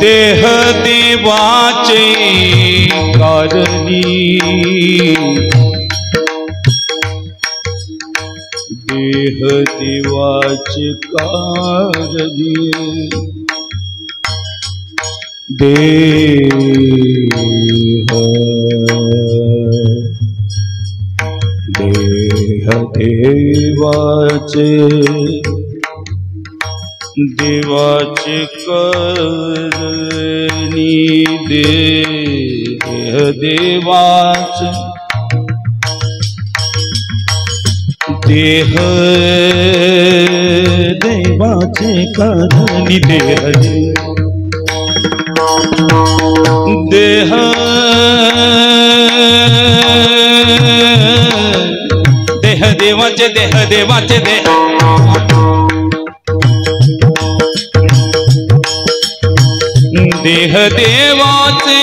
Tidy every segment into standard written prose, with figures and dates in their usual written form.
देह देवाचे कारणी देह देवाचे कारणी देह देह देवाचे देवाचे करणी देह देवाचे देह देवाचे करणी देह देह देह देवाचे देह देवाचे देह देह देवाचे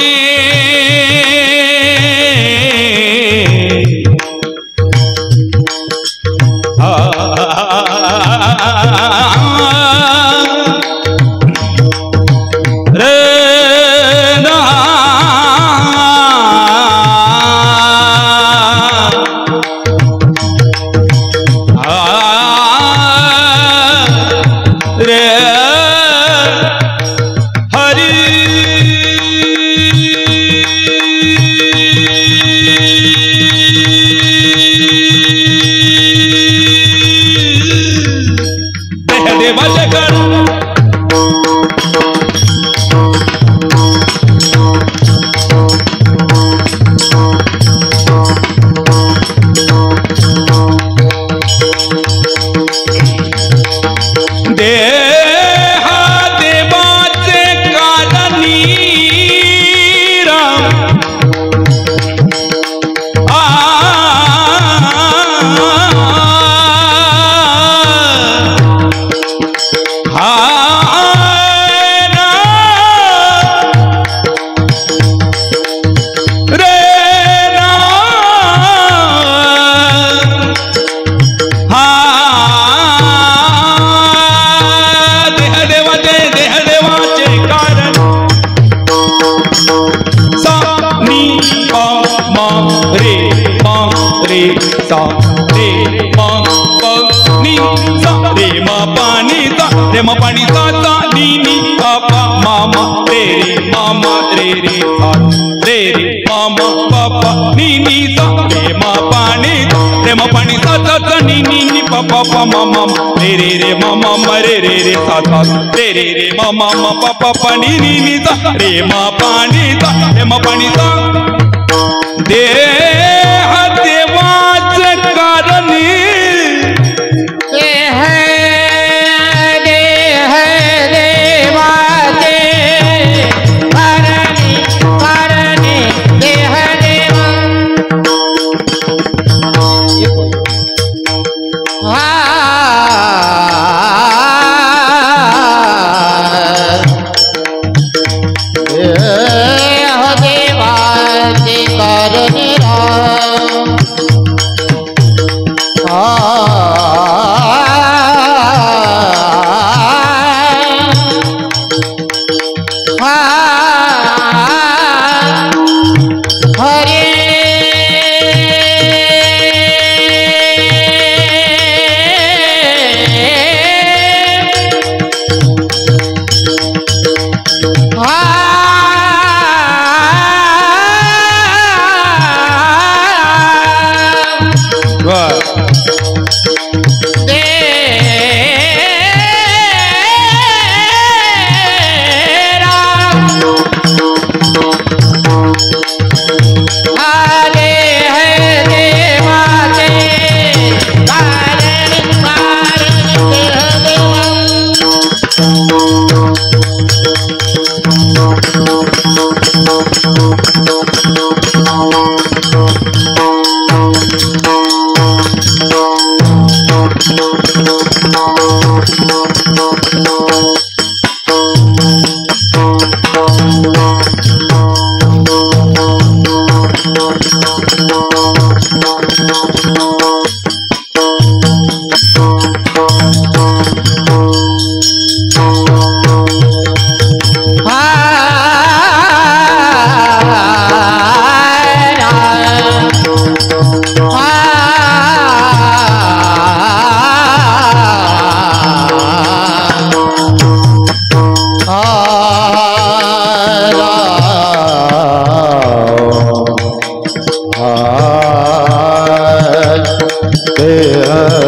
हा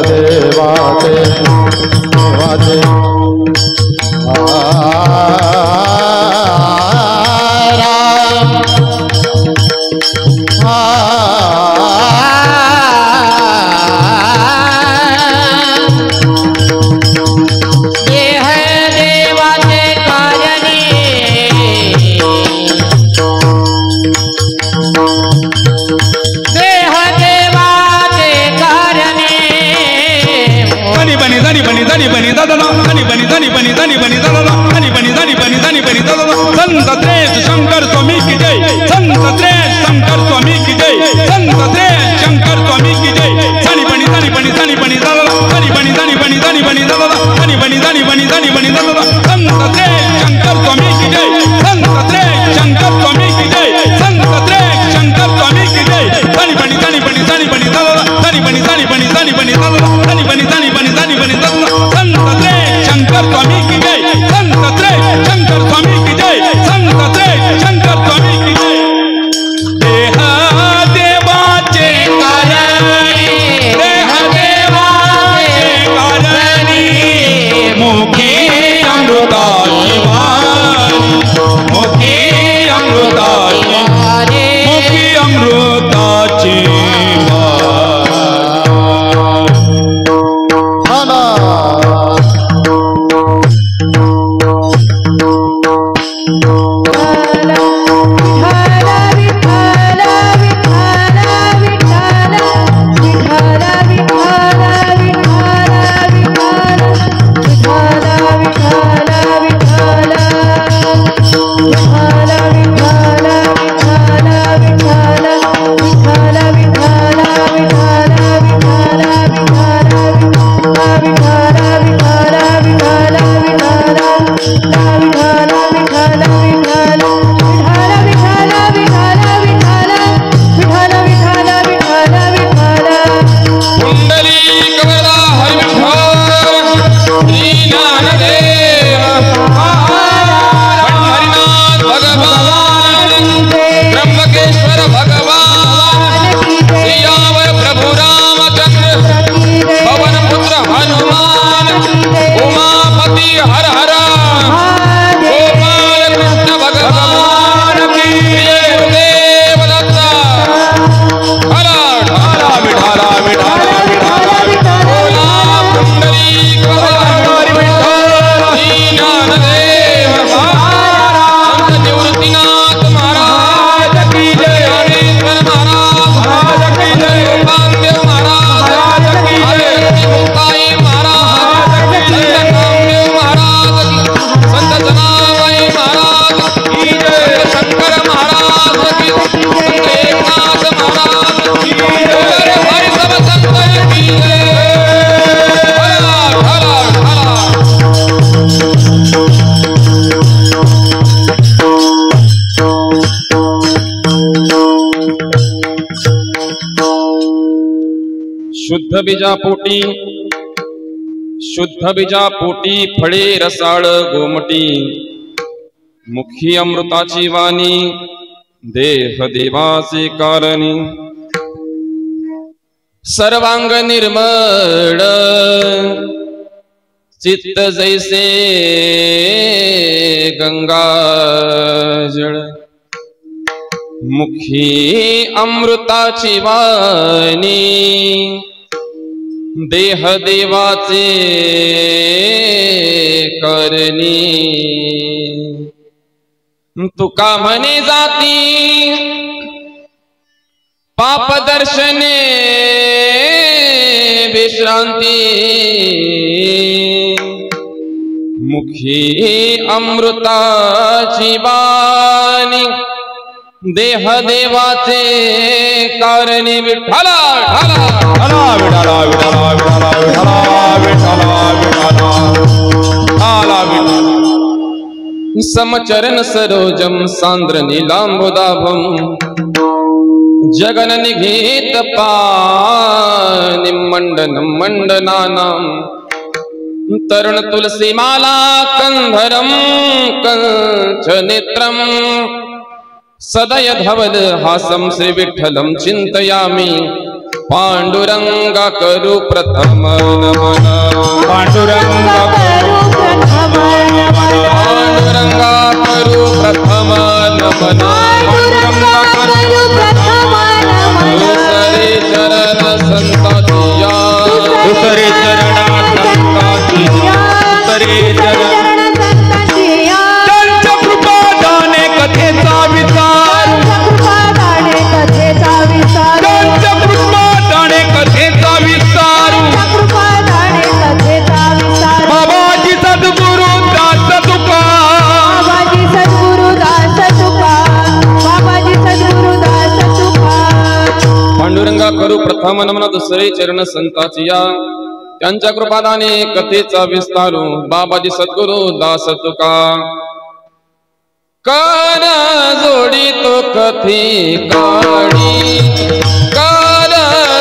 देवाचे देवाचे संत श्रेष्ठ शंकर स्वामी की जय, संत श्रेष्ठ शंकर स्वामी की जय, संत श्रेष्ठ शंकर स्वामी की जय। सानी बनी सानी बनी सानी बनी दादा, सानी बनी सानी बनी सानी बनी दादा, सानी बनी सानी बनी सानी बनी दादा। संत श्रेष्ठ शंकर स्वामी की जय, संत श्रेष्ठ शंकर स्वामी की जय, संत श्रेष्ठ शंकर स्वामी की जय। सानी बनी सानी बनी सानी बनी दादा, सानी बनी सानी बनी सानी बनी दादा, सानी बनी सानी बनी सानी बनी दादा। संत श्रेष्ठ शंकर स्वामी की जय, संत श्रेष्ठ शंकर स्वामी की जय, संत श्रेष्ठ शंकर स्वामी की जय। देह देवाचे कारणी, देह देवाचे कारणी, मुखी अमृताची वाणी, मुखी अमृताची वाणी, मुखी अमृताची शुद्ध बीजापोटी, शुद्ध बीजापोटी फळे रसाळ गोमटी, मुखी अमृताची वाणी, देह देवाचे कारणी, सर्वांग निर्मळ चित्त जैसे गंगा जळ, मुखी अमृताची वाणी, देह देवाचे करणी, तुका म्हणे जाती पाप दर्शने विश्रांती, मुखी अमृताची वाणी, देह देवाचे कारणी। विठ्ठला विठ्ठला विठ्ठला विठ्ठला विठ्ठला विठ्ठला विठ्ठला विठ्ठला। समचरण सरोजम सांद्र नीलांबुदाभम, जगन निघित पानि मंडनम मंडनानाम, तरुण तुलसी माला कंधरम कंच नेत्रम, सदय धवल हासं श्री विठ्ठलं चिंतयामि, पांडुरंगा करू प्रथम नमन पांडुरंगा करू प्रथम नमन पांडुरंगा करू प्रथम नमन पांडुरंगा करू प्रथम नमन दुसरे चरण संतातिया दुसरे चरण संतातिया दुसरे चरण संतातिया त्यांच्या कृपादाने कथेचा विचार त्यांच्या कृपादाने कथेचा विस्तार बाबाजी सद्गुरु दास तुका पांडुरंगा करू प्रथम नमन दुसरे चरण संताचिया त्यांच्या कृपादाने कथेचा विस्तारू बाबाजी सद्गुरु दास तुका कर जोडी तो कथी काळी कर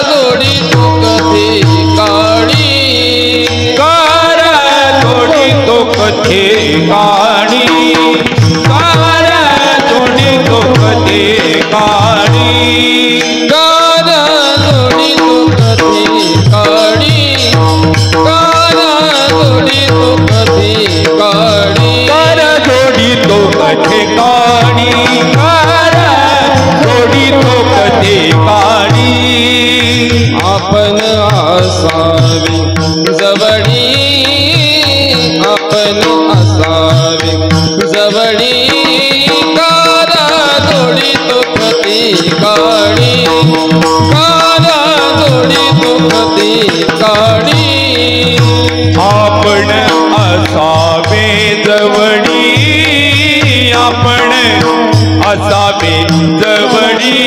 जोडी तो कथी काळी कर जोडी तो कथे काढी कर जोडी तो कथे काढी कर जोडी तो कथी काळी कर जोडी तो कथी काळी कर जोडी तो कथे काढी कर जोडी तो कथे काढी आपण असावी जवळी आपण असावी जवळी कर जोडी तो कथी काळी कर जोडी तो कथी काळी आपण असावे जवळी आपण असावे जवळी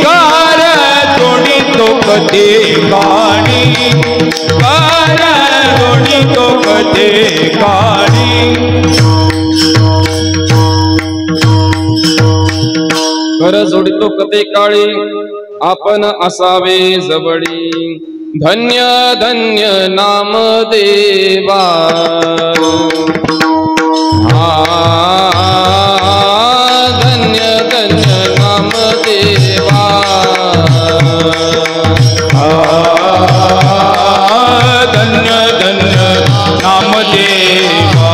कर जोडी तो कथे काढी कर जोडी तो कथे काढी कर जोडितो कथे काळी आपण असावे जवळी धन्य धन्य नाम देवा धन्य धन्य नाम देवा धन्य धन्य नामदेवा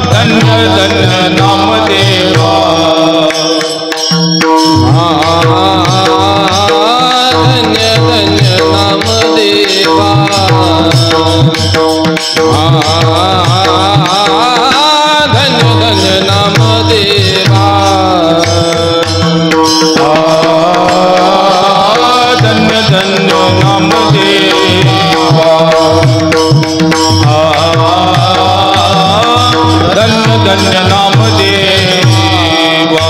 धन्य धन्य नामदेवा धन्य धन्य नाम देवा धन्य धन्य नाम देवा धन्य धन्य नामदेवा धन्य धन्य नामदेवा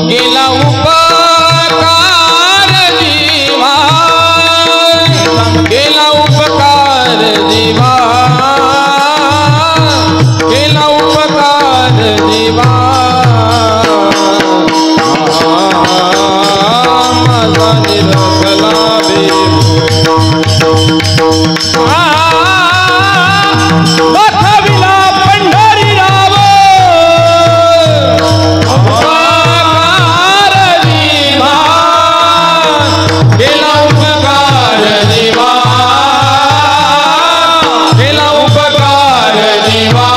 केला उपकार जीवा केला उपकार जीवा केला उपकार जीवा माझा निरखला दाखविला पंढरी राव उपकार जीवा केला उपकार जीवा केला उपकार जीवा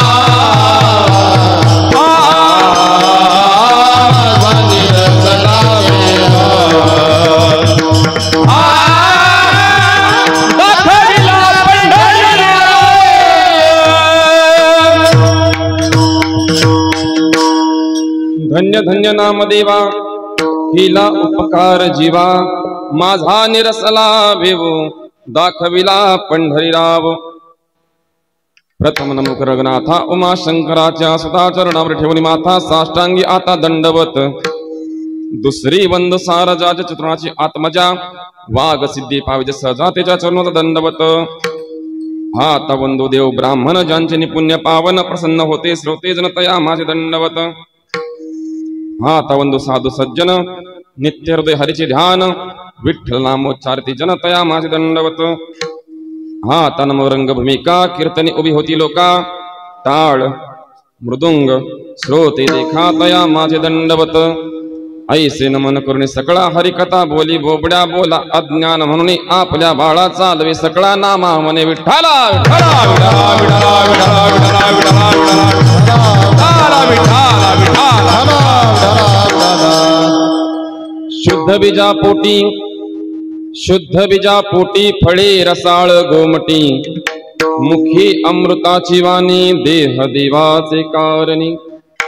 माझा निरखला दाखविला पंढरी धन्य धन्य नाम देवा हिला उपकार जीवा माझा निरसला भेवो दाखविला पंढरीराव प्रथम नमो रघुनाथा उमा शंकराच्या सुता चरणावर ठेवली माथा साष्टांगी आता दंडवत दुसरी वंद सारजाच्या चित्रणाची आत्मजा वाघ सिद्धी पाविज सजातेच्या चरणाचा दंडवत हात वंदो देव ब्राह्मण ज्यांचे निपुण्य पावन प्रसन्न होते श्रोते जनतया माझे दंडवत हात वंदो साधू सज्जन नित्य हृदय हरिचे ध्यान विठ्ठल नामोच्चारती जनतया माझे दंडवत हात नमो रंगभूमिका कीर्तनी उभी होती लोका टाळ मृदुंग श्रोते देखातया माझे दंडवत ऐसे नमन करून सकळा हरिकथा बोली बोबड्या बोला अज्ञान म्हणून आपल्या बाळा चालवे सकळा नामा म्हणे विठ्ठला विठ्ठला विठ्ठला विठ्ठला विठ्ठला विठ्ठला विठ्ठला शुद्ध बीजा पोटी फळे रसाळ गोमटी मुखी अमृताची वाणी देह देवाचे कारणी.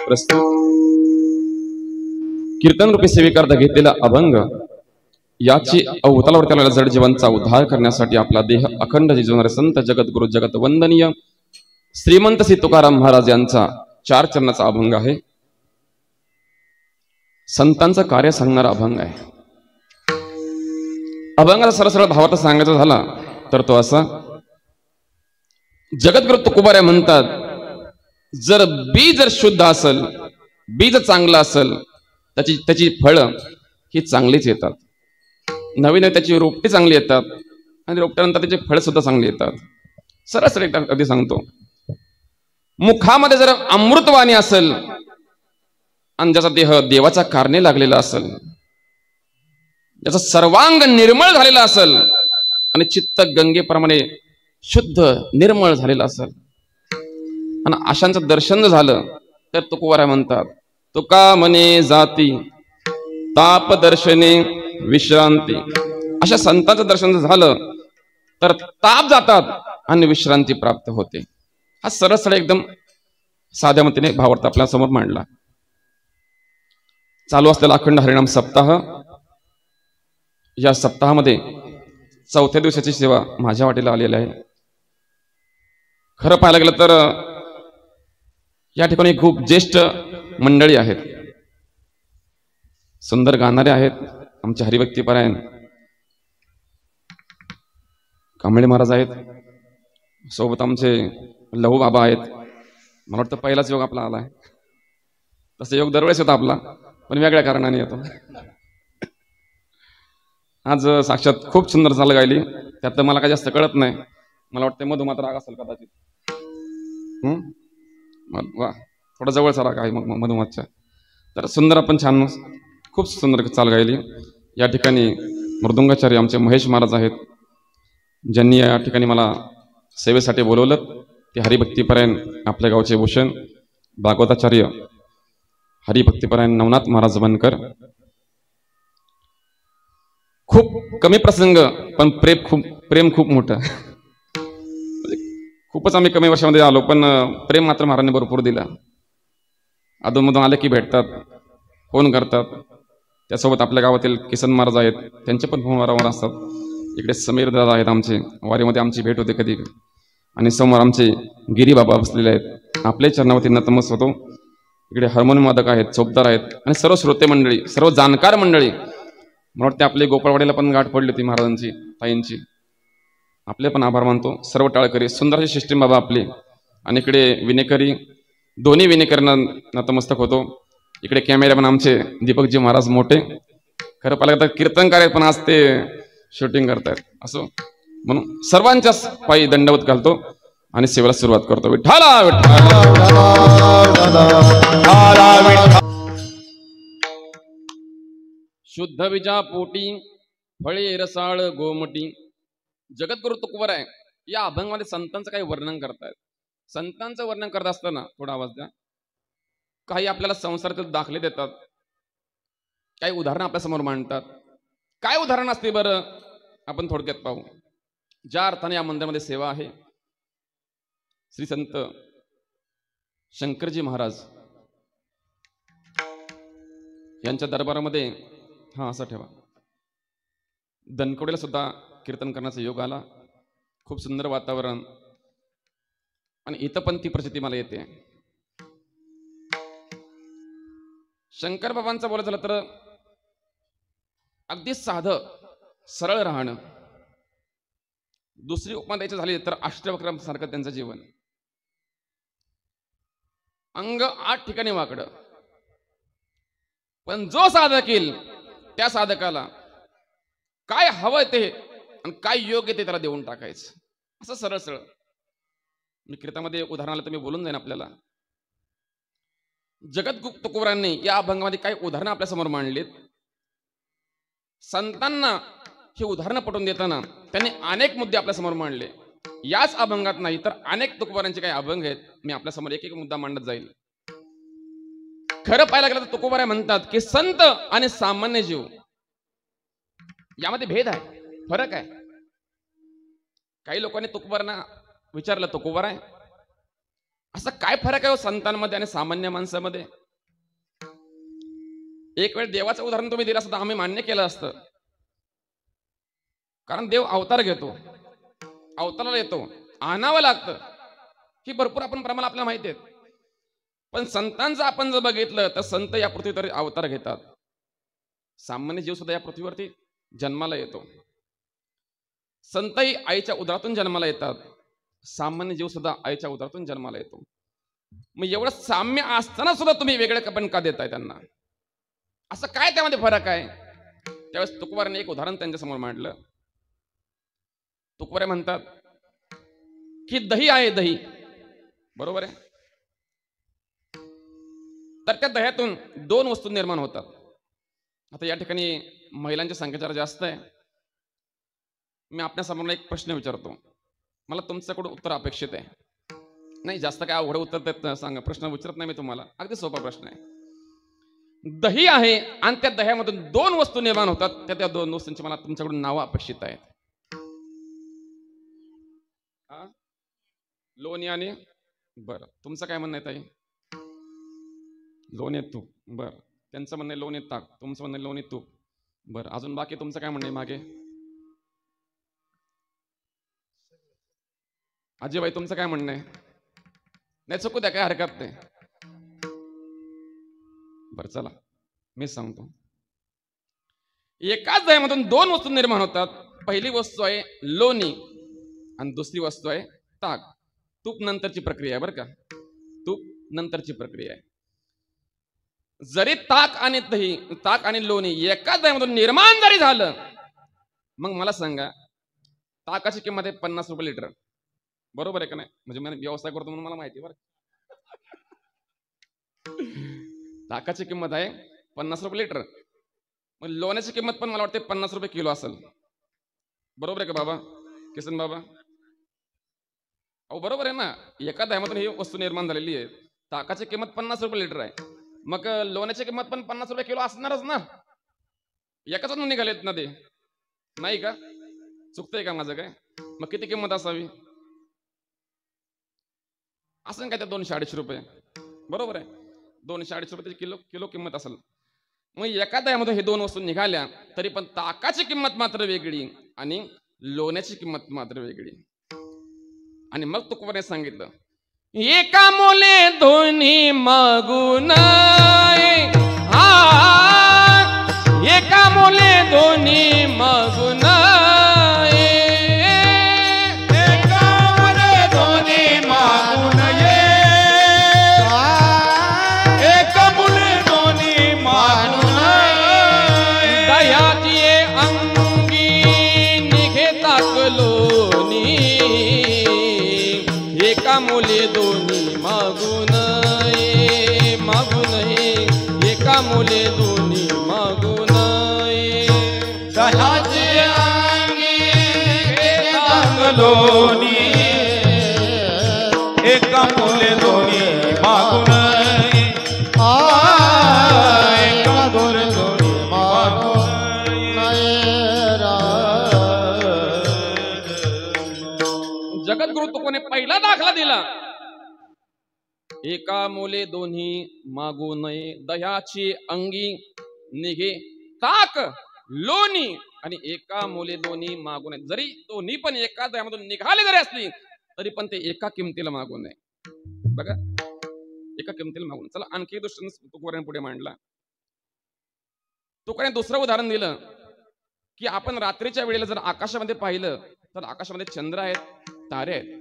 प्रस्तुत कीर्तन रूपी सेवेकरता घेतलेला अभंग याची अवतालावरती आलेल्या जड जीवांचा उद्धार करण्यासाठी आपला देह अखंड जिजवणारे संत जगद्गुरु जगत वंदनीय श्रीमंत श्री तुकाराम महाराज यांचा 4 चरणाचा अभंग आहे. संतांचं कार्य सांगणारा अभंग आहे. अभंगाचा सरळ भावार्थ सांगायचा झाला तर तो असा. जगद्गुरु तुकोबारे म्हणतात, जर बीज शुद्ध असेल, बीज चांगलं असेल, त्याची फळं ही चांगलीच येतात. नवीन त्याची रोपटी चांगली येतात आणि रोपट्यानंतर त्याची फळं सुद्धा चांगली येतात. सरळ एकदा अगदी सांगतो, मुखामध्ये जर अमृतवाणी असेल आणि ज्याचा देह देवाच्या कारणे लागलेला असेल, ज्याचा सर्वांग निर्मळ झालेला असेल आणि चित्त गंगेप्रमाणे शुद्ध निर्मळ झालेला असेल आणि अशांचं दर्शन झालं तर तुकोबारा म्हणतात, तुका मने जाती ताप दर्शने विश्रांती. अशा संतांचं दर्शन झालं तर ताप जातात आणि विश्रांती प्राप्त होते. हा सरळ एकदम साध्या मतीने भावार्थ आपल्या समोर मांडला. चालू असलेला अखंड हरिनाम सप्ताह, या सप्ताहामध्ये 4थ्या दिवसाची सेवा माझ्या वाटेला आलेली आहे. खरं पाहायला गेलं तर या ठिकाणी खूप ज्येष्ठ मंडळी आहेत, सुंदर गाणारे आहेत. आमचे हरिभक्तीपरायण कांबळे महाराज आहेत, सोबत आमचे लहू बाबा आहेत. मला वाटतं पहिलाच योग आपला आलाय. तसं योग दरवेळेस होता आपला, पण वेगळ्या कारणाने येतो. आज साक्षात खूप सुंदर चाल गायली, त्यात मला काही जास्त कळत नाही. मला वाटतं मधुमात्र राग असेल कदाचित. वा, थोडा जवळचा राग आहे मग मधुमातच्या. तर सुंदर आपण छान खूप सुंदर चाल गायली. या ठिकाणी मृदुंगाचार्य आमचे महेश महाराज आहेत, ज्यांनी या ठिकाणी मला सेवेसाठी बोलवलं. ते हरिभक्तीपरायण आपल्या गावचे भूषण भागवताचार्य हरिभक्तीपरायण नवनाथ महाराज बनकर. खूप कमी प्रसंग पण प्रेम खूप मोठं. खूपच आम्ही कमी वर्षामध्ये आलो, पण प्रेम मात्र महाराजांनी भरपूर दिला. अधूनमधून आले की भेटतात, फोन करतात. त्यासोबत आपल्या गावातील किसन महाराज आहेत, त्यांचे पण फोन वारंवार असतात. इकडे समीर दादा आहेत आमचे, वारीमध्ये आमची भेट होते कधी. आणि समोर आमचे गिरी बाबा बसलेले आहेत, आपले चरणावरती नतमस होतो. इकडे हार्मोनियम वादक आहेत, चौकदार आहेत आणि सर्व श्रोते मंडळी, सर्व जाणकार मंडळी. मला वाटते आपले गोपाळवाडीला पण गाठ पडली होती महाराजांची, ताईंची. आपले पण आभार मानतो. सर्व टाळकरी, सुंदर अशी सिस्टीम बाबा आपली. आणि इकडे विनेकरी, दोन्ही विनेकरींना नतमस्तक होतो. इकडे कॅमेरामॅन आमचे दीपकजी महाराज मोठे. खरं पाहिलं तर कीर्तनकार पण आज ते शूटिंग करतायत. असो, म्हणून सर्वांच्याच पायी दंडवत घालतो आणि सेवेला सुरुवात करतो. विठ्ठला शुद्ध बीजा पोटी फळे रसाळ गोमटी. जगद्गुरु तुकोबाराय या अभंगामध्ये संतांचं काही वर्णन करतायत. संतांचं वर्णन करत असताना थोडा आवाज द्या. काही आपल्याला संसारातील दाखले देतात, काही उदाहरणं आपल्या समोर मांडतात. काय उदाहरण असते बरं, आपण थोडक्यात पाहू. ज्या अर्थाने या मंदिरामध्ये सेवा आहे, श्री संत शंकरजी महाराज यांच्या दरबारामध्ये, हा असं ठेवा, दनकोडेला सुद्धा कीर्तन करण्याचा योग आला. खूप सुंदर वातावरण आणि इथं पण ती प्रचिती मला येते. शंकर बाबांचं बोलायचं झालं तर अगदी साधं सरळ राहणं. दुसरी उपमा द्यायची झाली तर अष्टवक्रम सारखं त्यांचं जीवन. अंग 8 ठिकाणी वाकडं, पण जो साधक येईल त्या साधकाला काय हवं ते आणि काय योग्य ते त्याला देऊन टाकायचं. असं सरळ सरळ. मी कीर्तनामध्ये उदाहरणाला तुम्ही बोलून जाईन आपल्याला. जगद्गुरु तुकोबारांनी या अभंगामध्ये काही उदाहरणं आपल्या समोर मांडलीत. संतांना ही उदाहरणं पटवून देताना त्यांनी अनेक मुद्दे आपल्या समोर मांडले. याच अभंगात नाही तर अनेक तुकोबारांचे काही अभंग आहेत. मी आपल्या समोर एक एक मुद्दा मांडत जाईल. खरं पाहायला गेलं तर तुकोबाराय म्हणतात की संत आणि सामान्य जीव यामध्ये भेद आहे, फरक आहे. काही लोकांनी तुकोबारांना विचारलं, तुकोबाराय असं काय फरक आहे हो संतांमध्ये आणि सामान्य माणसामध्ये? एक वेळ देवाचं उदाहरण तुम्ही दिलं असतं तर आम्ही मान्य केलं असतं, कारण देव अवतार घेतो, अवताराला येतो, आणावं लागतं, ही भरपूर आपण प्रमाण आपल्याला माहिती आहेत. पण संतांचं आपण जर बघितलं तर संत या पृथ्वीवर अवतार घेतात. सामान्य जीव सुद्धा या पृथ्वीवरती जन्माला येतो. संतही आईच्या उदरातून जन्माला येतात, सामान्य जीव सुद्धा आईच्या उदरातून जन्माला येतो. मग एवढं साम्य असताना सुद्धा तुम्ही वेगळे कपन का देताय त्यांना? असं काय त्यामध्ये फरक आहे? त्यावेळेस तुकोबारांनी एक उदाहरण त्यांच्या समोर मांडलं. तुकोबाराय म्हणतात की दही आहे, दही बरोबर आहे, तर त्या दह्यातून दोन वस्तू निर्माण होतात. आता या ठिकाणी महिलांची संख्या जरा जास्त आहे. मी आपल्यासमोर एक प्रश्न विचारतो, मला तुमच्याकडून उत्तर अपेक्षित आहे. नाही जास्त काय अवघड उत्तर देत सांगा, प्रश्न विचारत नाही मी तुम्हाला, अगदी सोपा प्रश्न आहे. दही आहे आणि त्या दह्यामधून दोन वस्तू निर्माण होतात, त्या दोन वस्तूंची मला तुमच्याकडून नावं अपेक्षित आहेत. लोणी आणि बरं, तुमचं काय म्हणणं आहे ताई? लोणी तूप, बरं. त्यांचं म्हणणं लोणी ताक, तुमचं म्हणणं लोणी तूप, बरं. अजून बाकी तुमचं काय म्हणणं आहे मागे? अजयबाई तुमचं काय म्हणणं आहे? नाही चुकू द्या, काय हरकत नाही. बरं चला मीच सांगतो. एकाच दह्यामधून दोन वस्तू निर्माण होतात. पहिली वस्तू आहे लोणी आणि दुसरी वस्तू आहे ताक. तूप नंतरची प्रक्रिया आहे बरं का, तूप नंतरची प्रक्रिया आहे. जरी ताक आणि दही, ताक आणि लोणी एकाच दह्यामधून निर्माण जरी झालं, मग मला सांगा ताकाची किंमत आहे 50 रुपये लिटर, बरोबर आहे का नाही? म्हणजे मी व्यवसाय करतो म्हणून मला माहिती बरं. ताकाची किंमत आहे 50 रुपये लिटर, मग लोण्याची किंमत पण मला वाटते 50 रुपये किलो असेल, बरोबर आहे का बाबा किसन बाबा? अहो बरोबर आहे ना, एका दह्यामधून ही वस्तू निर्माण झालेली आहे. ताकाची किंमत 50 रुपये लिटर आहे, मग लोण्याची किंमत पण 50 रुपये किलो असणारच ना. एकाच निघालेत ना ते, नाही का? चुकतंय का माझं काय? मग किती किंमत असावी? असं काय, त्या 200-250 रुपये, बरोबर आहे, 200-250 रुपये किलो किलो किंमत असेल. मग एका दह्यामध्ये हे दोन वस्तू निघाल्या, तरी पण ताकाची किंमत मात्र वेगळी आणि लोण्याची किंमत मात्र वेगळी. आणि मग तुकोबाने सांगितलं, एका मोले दोन्ही मागून, एका मोले दोन्ही मागून, एका मोले दोन्ही मागून ये, एका मोले दोन्ही मागून दह्याची अंगी निघे ताक लोणी, एका मोले दोन्ही मागून ये, मागून ये, एका मोले दोन्ही मागून ये. दह्याची अंगी ताक लोणी, एका मोले दोन्ही मागून ये, एका मोले दोन्ही मागून जगद्गुरु तुकोने पहिला दाखला दिला. एका मोले दोन्ही मागू नये, दह्याची अंगी निघे ताक लोणी, आणि एका मोले दोन्ही मागू नये. जरी दोन्ही पण एका दह्यामधून निघाले जरी असली तरी पण ते एका किमतीला मागू नये. बघा, एका किमतीला मागून. चला आणखी दृष्टांत तुकोबाराने पुढे मांडला. तुकोबाराने दुसरं उदाहरण दिलं की आपण रात्रीच्या वेळेला जर आकाशामध्ये पाहिलं तर आकाशामध्ये चंद्र आहेत, तारे आहेत.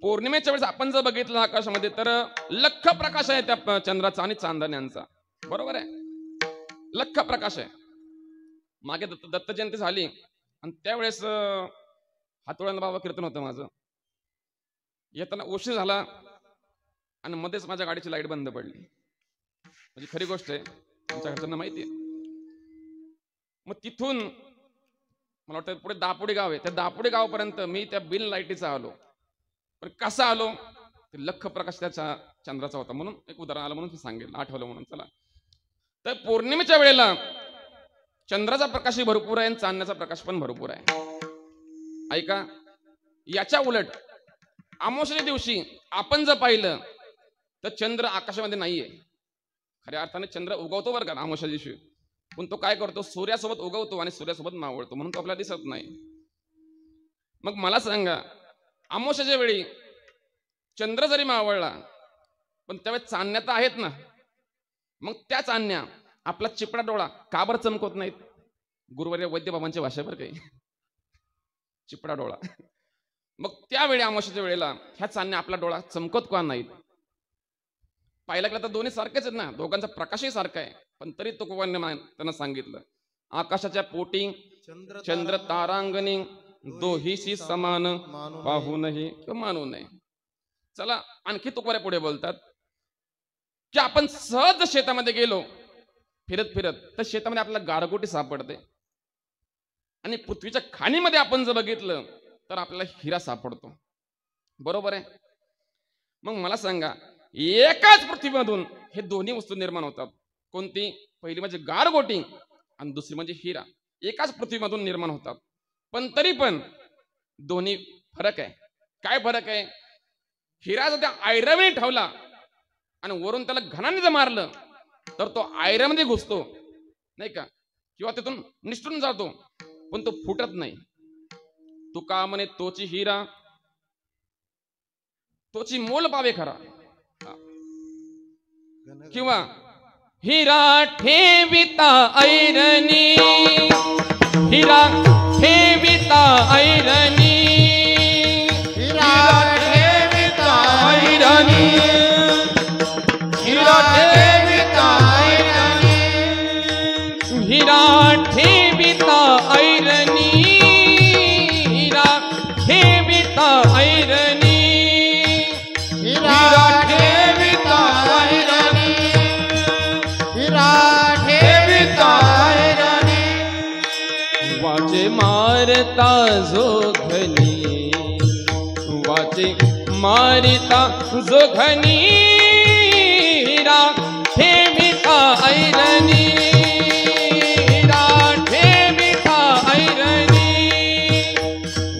पौर्णिमेच्या वेळेस आपण जर बघितलं आकाशामध्ये तर लख प्रकाश आहे त्या चंद्राचा आणि चांदण्यांचा, बरोबर आहे, लख प्रकाश आहे. मागे दत्त जयंती झाली आणि त्यावेळेस हातोळ्यानं बाबा कीर्तन होतं माझं. येताना उशीर झाला आणि मध्येच माझ्या गाडीची लाईट बंद पडली. म्हणजे खरी गोष्ट आहे, तुमच्या घरच्यांना माहिती आहे. मग तिथून मला वाटतं पुढे दापोडी गाव आहे, त्या दापोडी गावापर्यंत मी त्या बिन लाईटीचा आलो. पण कसा आलो, ते लख प्रकाश त्या चंद्राचा होता म्हणून एक उदाहरण आलं म्हणून सांगेल, आठवलं म्हणून. चला, तर पौर्णिमेच्या वेळेला चंद्राचा प्रकाशही भरपूर आहे आणि चांदण्याचा प्रकाश पण भरपूर आहे. ऐका, याच्या उलट अमावस्येच्या दिवशी आपण जर पाहिलं तर चंद्र आकाशामध्ये नाहीये. खऱ्या अर्थाने चंद्र उगवतो बरं का अमावस्या दिवशी, पण तो काय करतो, सूर्यासोबत उगवतो आणि सूर्यासोबत मावळतो, म्हणून तो आपल्याला दिसत नाही. मग मला सांगा, अमावस्याच्या वेळी चंद्र जरी मावळला पण त्यावेळेस चांदण्या तर आहेत ना, मग त्या चांदण्या आपला चिपडा डोळा का बरं चमकवत नाहीत? गुरुवर्य वैद्य बाबांच्या भाषेवर काही चिपडा डोळा. मग त्यावेळी अमावस्येच्या वेळेला ह्या चांदण्या आपला डोळा चमकत का नाहीत? पाहिला गेला तर दोन्ही सारखेच आहेत ना, दोघांचा प्रकाशही सारखा आहे, पण तरी तुकोबांनी त्यांना सांगितलं, आकाशाच्या पोटी चंद्र तारांगणी दोहीशी समान पाहू नये किंवा मानू नये. चला, आणखी तुकोबाऱ्या पुढे बोलतात की आपण सहज शेतामध्ये गेलो फिरत फिरत तर शेतामध्ये आपल्याला गारगोटी सापडते, आणि पृथ्वीच्या खाणीमध्ये आपण जर बघितलं तर आपल्याला हिरा सापडतो. बरोबर आहे? मग मला सांगा, एकाच पृथ्वीमधून हे दोन्ही वस्तू निर्माण होतात. कोणती? पहिली म्हणजे गारगोटी आणि दुसरी म्हणजे हिरा. एकाच पृथ्वीमधून निर्माण होतात, पण तरी पण दोन्ही फरक आहे. काय फरक आहे? हिरा जर त्या आयरामध्ये ठेवला आणि वरून त्याला घणाने जर मारलं तर तो आयरामध्ये घुसतो नाही का, किंवा तिथून निष्ठून जातो, पण तो फुटत नाही. तुका म्हणे तोची हिरा तोची मोल पावे खरा, किंवा हिरा ठेविता ऐरणी, हिरा ठेविता ऐरणी, हिरा ठेविता ऐरणी, हिरा ठेविता ऐरणी, हिरा ठेविता ऐरणी, हिरा ठेविता ऐरणी, हिरा ठेविता ऐरणी, हिरा ठेविता ऐरणी. वाचे मारता जोखनी, वाचे मारिता जोखनी, हिरा ठेविता ऐरणी, हिरा ठेविता ऐरणी.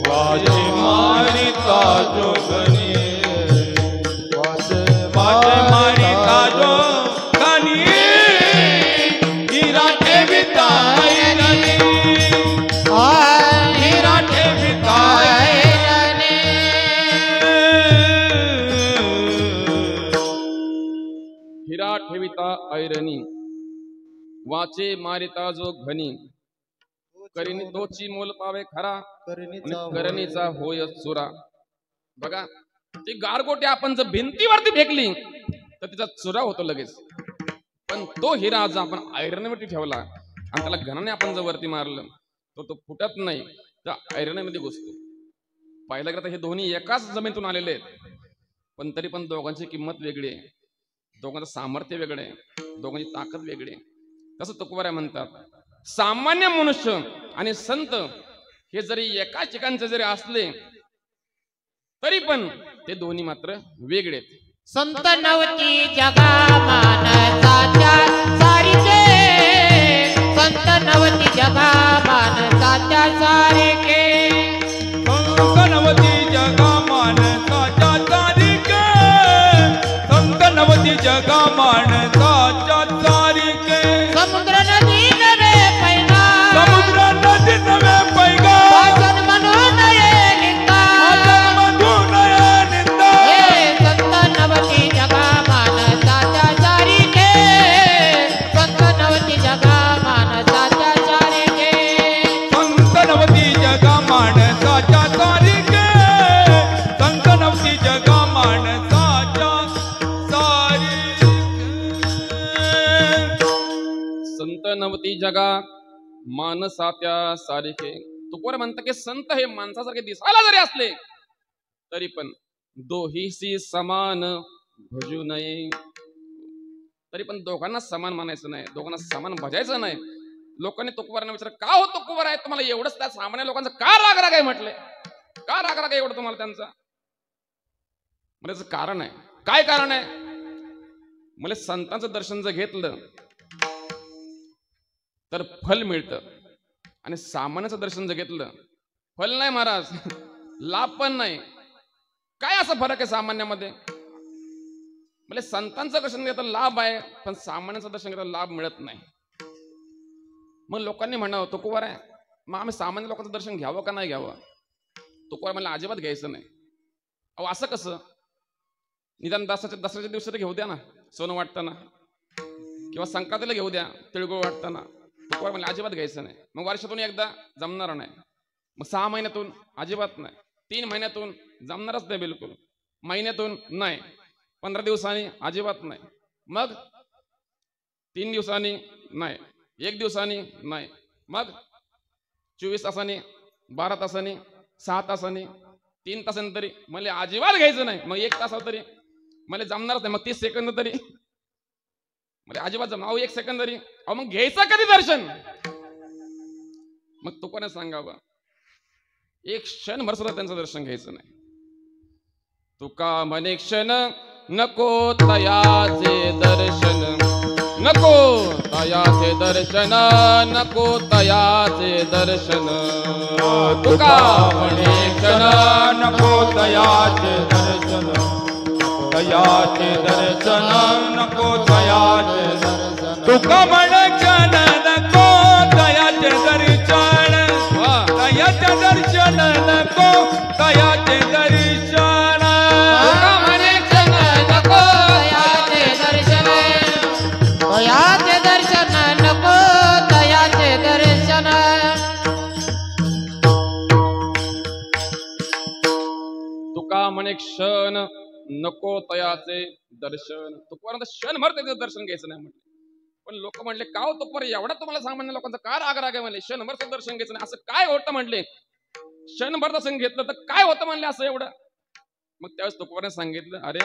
वाजे मारिता जोगनी, वाजे मारिता जोगनी, हिरा ठेविता ऐरणी, हिरा ठेविता ऐरणी. हिरा ठेविता ऐरणी, वाचे मारिता जो घनी, करीनी तोची मोल पावे खरा, आणि करणीचा होय चुरा. बघा, ती गारगोटी आपण जर भिंतीवरती फेकली तर तिचा चुरा होतो लगेच, पण तो हिरा जर आपण आयरनवरती ठेवला आणि त्याला घनाने आपण जर वरती मारलं तर तो फुटत नाही, तर आयरनमध्ये घुसतो. पाहिलं गेलं तर हे दोन्ही एकाच जमिनीतून आलेले आहेत, पण तरी पण दोघांची किंमत वेगळी आहे, दोघांचं सामर्थ्य वेगळं आहे, दोघांची ताकद वेगळी आहे. तसं तुकोबाऱ्या म्हणतात, सामान्य मनुष्य आणि संत हे जरी एकाच ठिकाणचे जरी असले तरी पण ते दोन्ही मात्र वेगळे आहेत. संत नवती जगा मानसाच्या सारिके, संत नवती जगा मानसाच्या सारिके, संतनवती जगा मानसाच्या सारिके, संतनवती जगा मानसाच्या सारिके. समुद्र नदी नवे पैगा, समुद्र नदी नवे पैगा, वाचन म्हणून ये निंदा, मधून ये निंदा. हे संत नवती जगा मानसाच्या सारिके, संत नवती जगा मानसाच्या सारिके, संतनवती जगा मानसाच्या सारिके, संतनवती जगा मानसाच्या सारिके. संत नवती जगा मानसात्या सारिके. तुकोबारा म्हणतात की संत हे माणसासारखे दिसायला जरी असले तरी पण दोहीशी समान भजू नये. तरी पण दोघांना समान मानायचं नाही, दोघांना समान भजायचं नाही. लोकांनी तुकोबारांना विचार का हो तुकोबार आहे तुम्हाला एवढंच त्या सामान्य लोकांचं का राग आहे म्हटले, का राग एवढं तुम्हाला त्यांचा? म्हणजे त्याचं कारण आहे. काय कारण आहे? मला संतांचं दर्शन जर घेतलं तर फल मिळतं आणि सामान्याचं दर्शन जर घेतलं फल नाही महाराज, लाभ पण नाही. काय असा फरक आहे सामान्यामध्ये? म्हणजे संतांचं दर्शन घेतलं लाभ आहे, पण सामान्याचं दर्शन घेतलं लाभ मिळत नाही. मग लोकांनी म्हणावं तुकोबार आहे, मग आम्ही सामान्य लोकांचं दर्शन घ्यावं का नाही घ्यावं? तुकोबार मला अजिबात घ्यायचं नाही. अहो असं कसं? निदान दसऱ्याच्या दिवशी तर घेऊ द्या ना, सोनं वाटताना, किंवा संक्रांतीला घेऊ द्या तिळगुळ वाटताना. तुकोबार मला अजिबात घ्यायचं नाही. मग वर्षातून एकदा जमणार नाही, मग 6 महिन्यातून अजिबात नाही, 3 महिन्यातून जमणारच नाही बिलकुल, महिन्यातून नाही, 15 दिवसांनी अजिबात नाही, मग 3 दिवसांनी नाही, 1 दिवसांनी नाही, मग 24 तासांनी, 12 तासांनी, 6 तासांनी, 3 तासांनी तरी मला अजिबात घ्यायचं नाही. मग 1 तासावर तरी मला जमणारच नाही, मग 30 सेकंद तरी मला अजिबात जमणार. अहो 1 सेकंद तरी, अहो मग घ्यायचं कधी दर्शन? मग तुकोबाने सांगावं, एक क्षणभर सुद्धा त्यांचं दर्शन घ्यायचं नाही. तुका म्हणे क्षण नको तयाचे दर्शन, नको तयाचे दर्शन, नको तयाचे दर्शन. तुका म्हणे क्षण नको तयाचे दर्शन, तयाचे दर्शन नको तयाचे दर्शन. तुका म्हणे क्षण नको तयाचे दर्शन, तयाचे दर्शन नको तयाचे दर्शन. तुका म्हणे क्षण नको तयाचे दर्शन, तयाचे दर्शन नको तयाचे दर्शन. तुका म्हणे क्षण नको तयाचे दर्शन. तुकोबारांचं क्षणभर त्याचं दर्शन घ्यायचं नाही म्हटलं. पण लोक म्हणले का हो तुकोबार एवढा तुम्हाला सामान्य लोकांचा का राग आहे म्हणले, क्षणभर दर्शन घ्यायचं नाही असं काय होतं म्हटले? क्षणभर दर्शन घेतलं तर काय होतं म्हणले असं एवढं? मग त्यावेळेस तुकोबाराने सांगितलं, अरे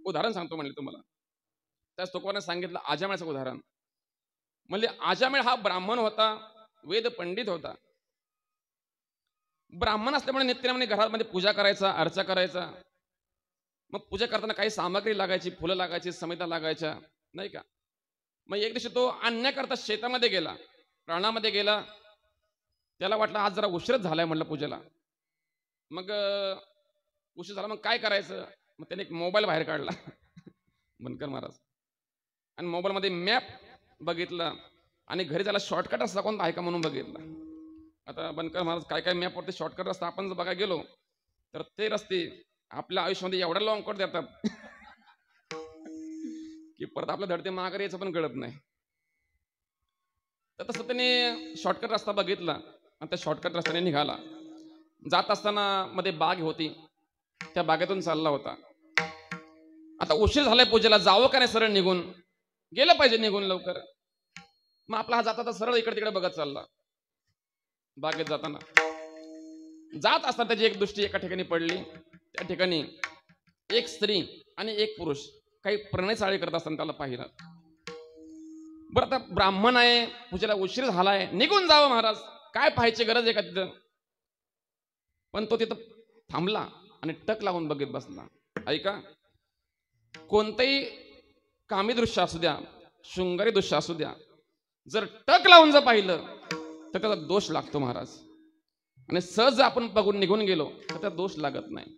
उदाहरण सांगतो म्हणले तुम्हाला. त्यावेळेस तुकोबाराने सांगितलं आजामेळचं उदाहरण. म्हणजे आजामेळ हा ब्राह्मण होता, वेद पंडित होता. ब्राह्मण असल्यामुळे नित्यनेमाने घरामध्ये पूजा करायचा, अर्चा करायचा. मग पूजा करताना काही सामग्री लागायची, फुलं लागायची, समिता लागायच्या, नाही का? मग एक दिवशी तो आणण्याकरता शेतामध्ये गेला, रानामध्ये गेला. त्याला वाटलं आज जरा उशीरच झालाय म्हटलं पूजेला. मग उशीर झाला, मग काय करायचं? मग त्याने एक मोबाईल बाहेर काढला बनकर महाराज, आणि मोबाईलमध्ये मॅप बघितला आणि घरी त्याला शॉर्टकट रस्ता कोणता आहे का म्हणून बघितला. आता बनकर महाराज काय काय मॅपवरती शॉर्टकट रस्ता आपण जर बघायला गेलो तर ते रस्ते आपल्या आयुष्यामध्ये एवढा लॉंग कट देतात की परत आपल्या धडते माघारी यायचं पण कळत नाही. तर तसं त्याने शॉर्टकट रस्ता बघितला आणि त्या शॉर्टकट रस्त्याने निघाला. जात असताना मध्ये बाग होती, त्या बागेतून चालला होता. आता उशीर झालाय पूजेला, जावं का नाही सरळ निघून? गेलं पाहिजे निघून लवकर. मग आपला हा जाता सरळ इकडे तिकडे बघत चालला. बागेत जाताना जात असताना त्याची एक दृष्टी एका ठिकाणी पडली. त्या ठिकाणी एक स्त्री आणि एक पुरुष काही प्रणय चाळी करत असताना त्याला पाहिलं. बरं आता ब्राह्मण आहे, पूजेला उशीर झालाय, निघून जावं महाराज, काय पाहायची गरज आहे का तिथं? पण तो तिथं थांबला आणि टक लावून बघत बसला. ऐका, कोणतंही कामी दृश्य असू द्या, शृंगारी दृश्य असू द्या, जर टक लावून जर पाहिलं तर त्याचा दोष लागतो महाराज. आणि सहज आपण बघून निघून गेलो तर त्याचा दोष लागत नाही.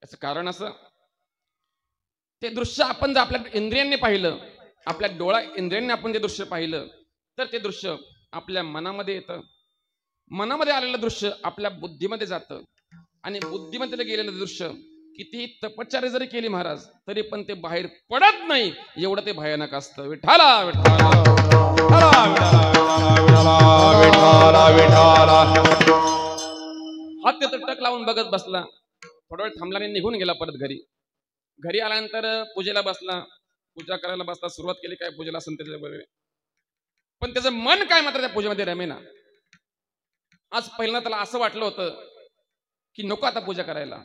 याचं कारण असं, ते दृश्य आपण जर आपल्या इंद्रियांनी पाहिलं, आपल्या डोळा इंद्रियांनी आपण ते दृश्य पाहिलं तर ते दृश्य आपल्या मनामध्ये येतं. मनामध्ये आलेलं दृश्य आपल्या बुद्धीमध्ये जातं आणि बुद्धीमध्ये गेलेलं दृश्य कितीही तपश्चर्या जरी केली महाराज तरी पण ते बाहेर पडत नाही, एवढं ते भयानक असतं. विठाला विठाला हात तिथं टक लावून बघत बसला. थोडा वेळ थांबला आणि निघून गेला परत घरी. घरी आल्यानंतर पूजेला बसला, पूजा करायला बसला, सुरुवात केली काय पूजेला असेल त्याच्या वगैरे. पण त्याचं मन काय मात्र त्या पूजेमध्ये रमेना. आज पहिल्यांदा त्याला असं वाटलं होतं की नको आता पूजा करायला.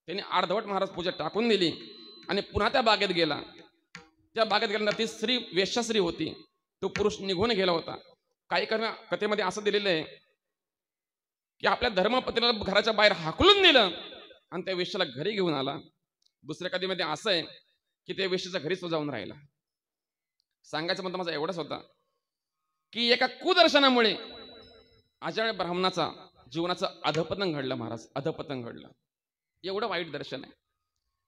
त्याने अर्धवट महाराज पूजा टाकून दिली आणि पुन्हा त्या बागेत गेला. त्या बागेत गेल्यानंतर ती स्त्री वेश्यास्त्री होती, तो पुरुष निघून गेला होता. काही कथेमध्ये असं दिलेलं आहे की आपल्या धर्मपत्नीला घराच्या बाहेर हाकलून दिलं आणि त्या वेश्याला घरी घेऊन आला. दुसऱ्या कथेमध्ये असं आहे की त्या वेश्याच्या घरीच तो जाऊन राहिला. सांगायचं म्हणतो माझा एवढाच होता की एका कुदर्शनामुळे अजाण्य ब्राह्मणाचा जीवनाचं अधपतन घडलं. महाराज, अधपतन घडलं. एवढं वाईट दर्शन आहे.